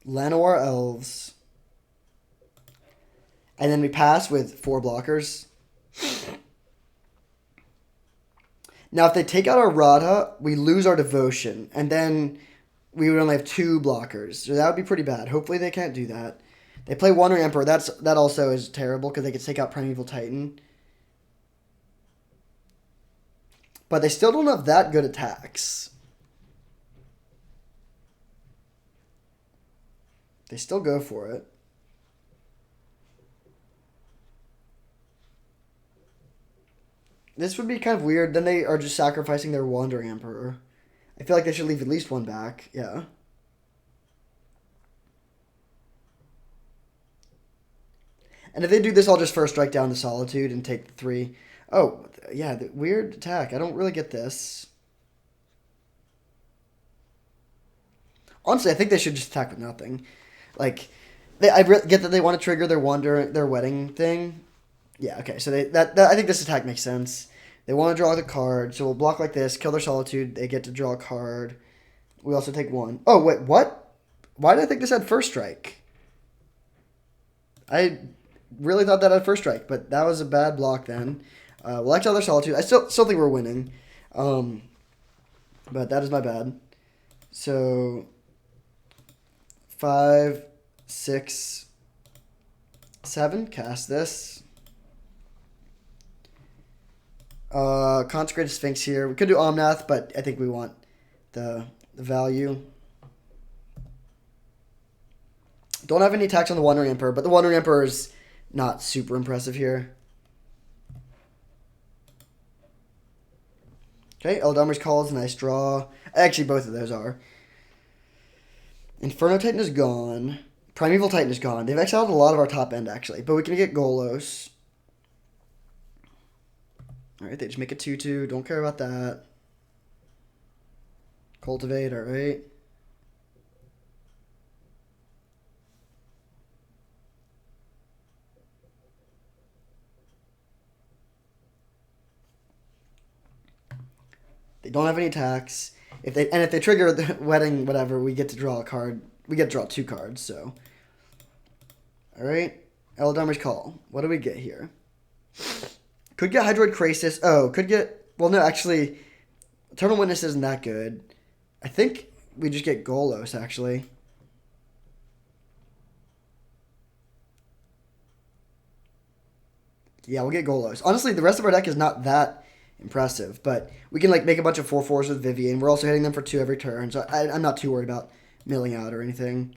Llanowar Elves. And then we pass with 4 blockers. Now, if they take out our Radha, we lose our Devotion. And then we would only have 2 blockers. So that would be pretty bad. Hopefully they can't do that. They play Wandering Emperor. That also is terrible because they could take out Primeval Titan. But they still don't have that good attacks. They still go for it. This would be kind of weird. Then they are just sacrificing their Wandering Emperor. I feel like they should leave at least 1 back. Yeah. And if they do this, I'll just first strike down the Solitude and take the 3. Oh, yeah, the weird attack. I don't really get this. Honestly, I think they should just attack with nothing. Like, I get that they want to trigger their wedding thing. Yeah, okay, so I think this attack makes sense. They want to draw the card, so we'll block like this, kill their Solitude, they get to draw a card. We also take 1. Oh, wait, what? Why did I think this had first strike? I really thought that had first strike, but that was a bad block then. We'll exile their Solitude. I still think we're winning. But that is my bad. So 5, 6, 7. Cast this. Consecrated Sphinx here. We could do Omnath, but I think we want the value. Don't have any attacks on the Wandering Emperor, but the Wandering Emperor is not super impressive here. Okay, Eldamar's Call is a nice draw. Actually, both of those are. Inferno Titan is gone. Primeval Titan is gone. They've exiled a lot of our top end, actually. But we can get Golos. Alright, they just make a 2-2. Don't care about that. Cultivate, alright. They don't have any attacks. If they trigger the wedding, whatever, we get to draw a card. We get to draw 2 cards, so. Alright. Eldamar's Call. What do we get here? Could get Hydroid Krasis. Oh, could get... Well, no, actually, Eternal Witness isn't that good. I think we just get Golos, actually. Yeah, we'll get Golos. Honestly, the rest of our deck is not that impressive, but we can like make a bunch of 4/4s with Vivian. We're also hitting them for 2 every turn, so I'm not too worried about milling out or anything.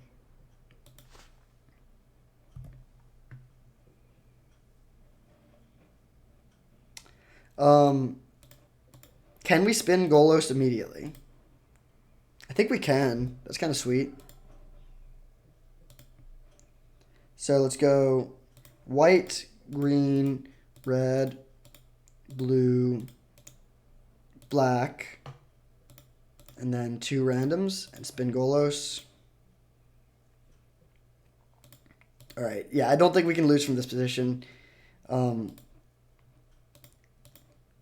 Can we spin Golos immediately? I think we can. That's kind of sweet. So let's go white, green, red, blue, black, and then 2 randoms and spin Golos. All right. Yeah, I don't think we can lose from this position.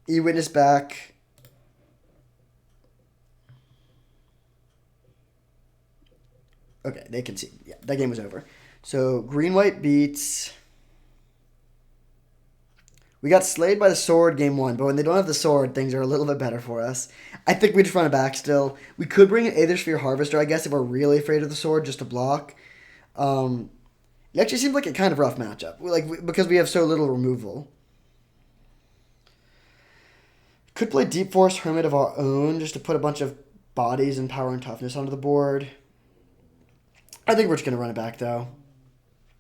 E-Witness back. Okay, they can see. Yeah, that game was over. So green-white beats. We got slayed by the sword game 1, but when they don't have the sword, things are a little bit better for us. I think we just run it back still. We could bring an Aethersphere Harvester, I guess, if we're really afraid of the sword, just to block. It actually seems like a kind of rough matchup, because we have so little removal. Could play Deep Forest Hermit of our own, just to put a bunch of bodies and power and toughness onto the board. I think we're just going to run it back, though.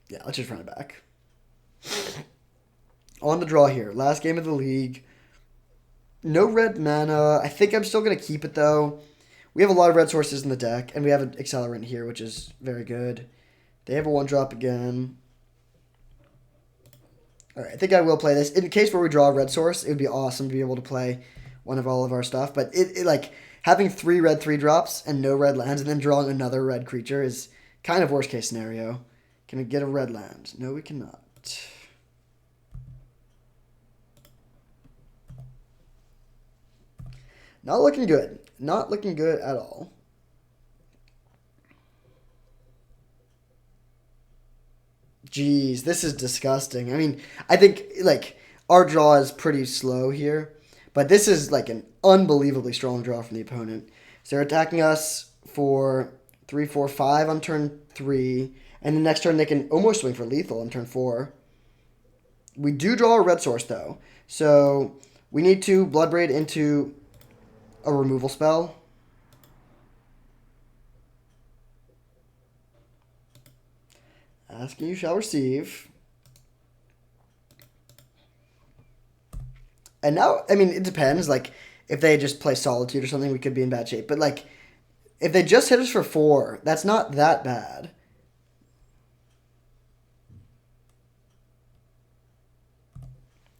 Yeah, let's just run it back. On the draw here. Last game of the league. No red mana. I think I'm still going to keep it, though. We have a lot of red sources in the deck, and we have an Accelerant here, which is very good. They have a 1-drop again. Alright, I think I will play this. In case where we draw a red source, it would be awesome to be able to play one of all of our stuff. But like having 3 red 3-drops and no red lands and then drawing another red creature is kind of worst case scenario. Can we get a red land? No, we cannot. Not looking good. Not looking good at all. Jeez, this is disgusting. I mean, I think like our draw is pretty slow here, but this is like an unbelievably strong draw from the opponent. So they're attacking us for 3, 4, 5 on turn 3, and the next turn they can almost swing for lethal on turn 4. We do draw a red source though, so we need to Bloodbraid into a removal spell. Asking you shall receive. And now, I mean, it depends. Like, if they just play Solitude or something, we could be in bad shape. But, like, if they just hit us for 4, that's not that bad.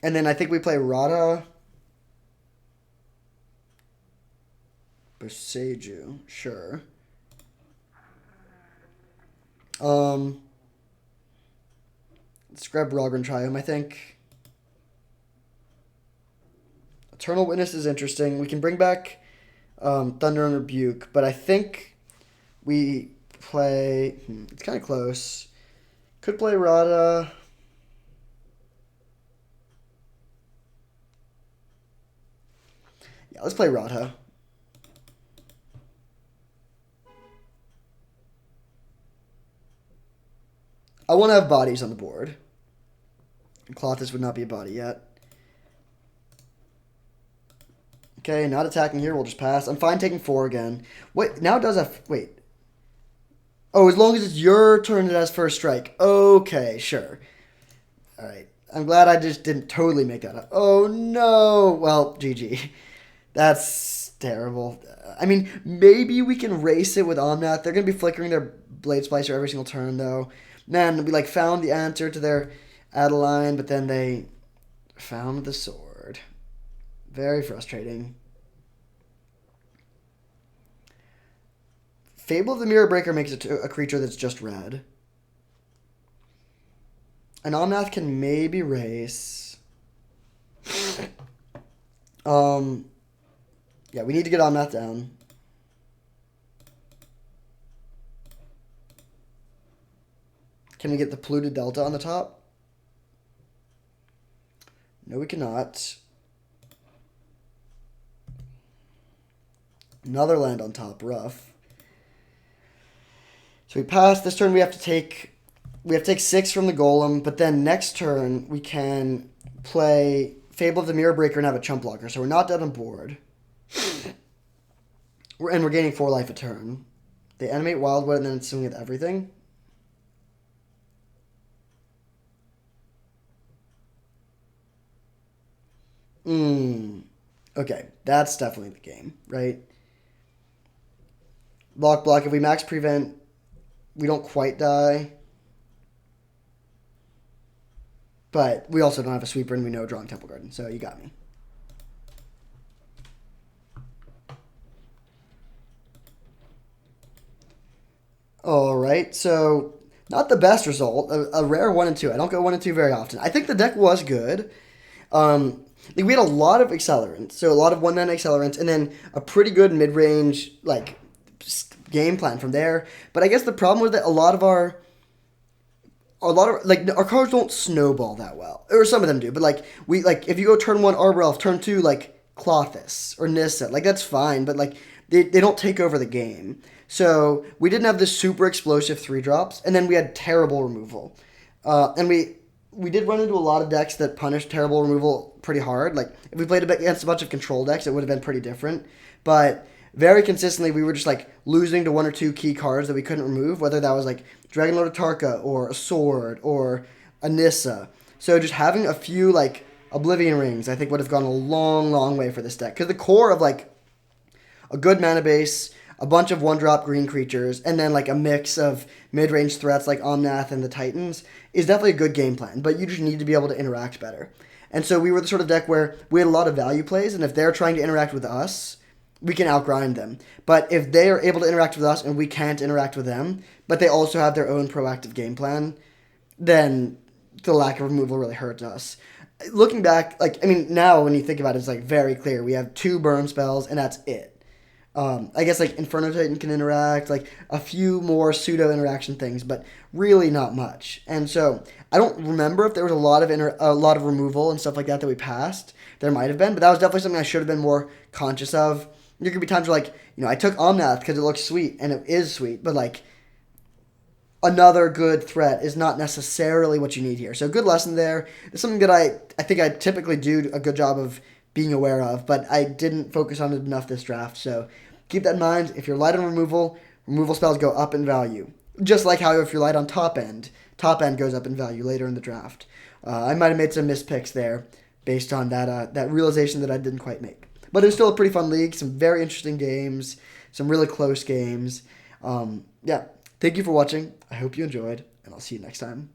And then I think we play Rada. Boseiju, sure. Let's grab Rogran Triome, I think. Eternal Witness is interesting. We can bring back Thunder and Rebuke, but I think we play... it's kind of close. Could play Rada. Yeah, let's play Rada. I want to have bodies on the board. Clothis would not be a body yet. Okay, not attacking here. We'll just pass. I'm fine taking 4 again. Wait, now it does have... Wait. Oh, as long as it's your turn, it has first strike. Okay, sure. All right. I'm glad I just didn't totally make that up. Oh, no. Well, GG. That's terrible. I mean, maybe we can race it with Omnath. They're going to be flickering their Blade Splicer every single turn, though. Man, we, like, found the answer to their Adeline, but then they found the sword. Very frustrating. Fable of the Mirror Breaker makes it a creature that's just red. An Omnath can maybe race. Yeah, we need to get Omnath down. Can we get the Polluted Delta on the top? No, we cannot. Another land on top, rough. So we pass. This turn we have to take 6 from the Golem, but then next turn we can play Fable of the Mirror Breaker and have a chump blocker. So we're not dead on board. We're gaining 4 life a turn. They animate Wildwood and then it's swing with everything. Okay, that's definitely the game, right? Block. If we max prevent, we don't quite die. But we also don't have a sweeper and we know drawing Temple Garden, so you got me. Alright, so not the best result. A rare 1 and 2. I don't go 1 and 2 very often. I think the deck was good. Like we had a lot of accelerants, so a lot of 1-9 accelerants, and then a pretty good mid-range like game plan from there. But I guess the problem was that a lot of our cards don't snowball that well, or some of them do. But like if you go turn 1 Arbor Elf, turn 2 like Clothis or Nissa, like that's fine. But like they don't take over the game. So we didn't have this super explosive 3-drops, and then we had terrible removal, and we did run into a lot of decks that punished terrible removal pretty hard. Like, if we played against a bunch of control decks, it would have been pretty different. But very consistently, we were just, like, losing to 1 or 2 key cards that we couldn't remove, whether that was, like, Dragonlord of Tarka or a Sword or a Nissa. So just having a few, like, Oblivion Rings, I think, would have gone a long, long way for this deck. Because the core of, like, a good mana base, a bunch of 1-drop green creatures, and then, like, a mix of mid-range threats like Omnath and the Titans is definitely a good game plan, but you just need to be able to interact better. And so we were the sort of deck where we had a lot of value plays, and if they're trying to interact with us, we can outgrind them. But if they are able to interact with us and we can't interact with them, but they also have their own proactive game plan, then the lack of removal really hurts us. Looking back, like, I mean, now when you think about it, it's like very clear. We have 2 burn spells, and that's it. I guess like Inferno Titan can interact, like a few more pseudo interaction things, but really not much. And so I don't remember if there was a lot of removal and stuff like that we passed. There might have been, but that was definitely something I should have been more conscious of. There could be times where, like, I took Omnath because it looks sweet, and it is sweet, but like another good threat is not necessarily what you need here. So good lesson there. It's something that I think I typically do a good job of being aware of, but I didn't focus on it enough this draft. So keep that in mind. If you're light on removal spells go up in value. Just like how if you're light on top end goes up in value later in the draft. I might have made some mispicks there based on that realization that I didn't quite make. But it was still a pretty fun league. Some very interesting games. Some really close games. Yeah. Thank you for watching. I hope you enjoyed, and I'll see you next time.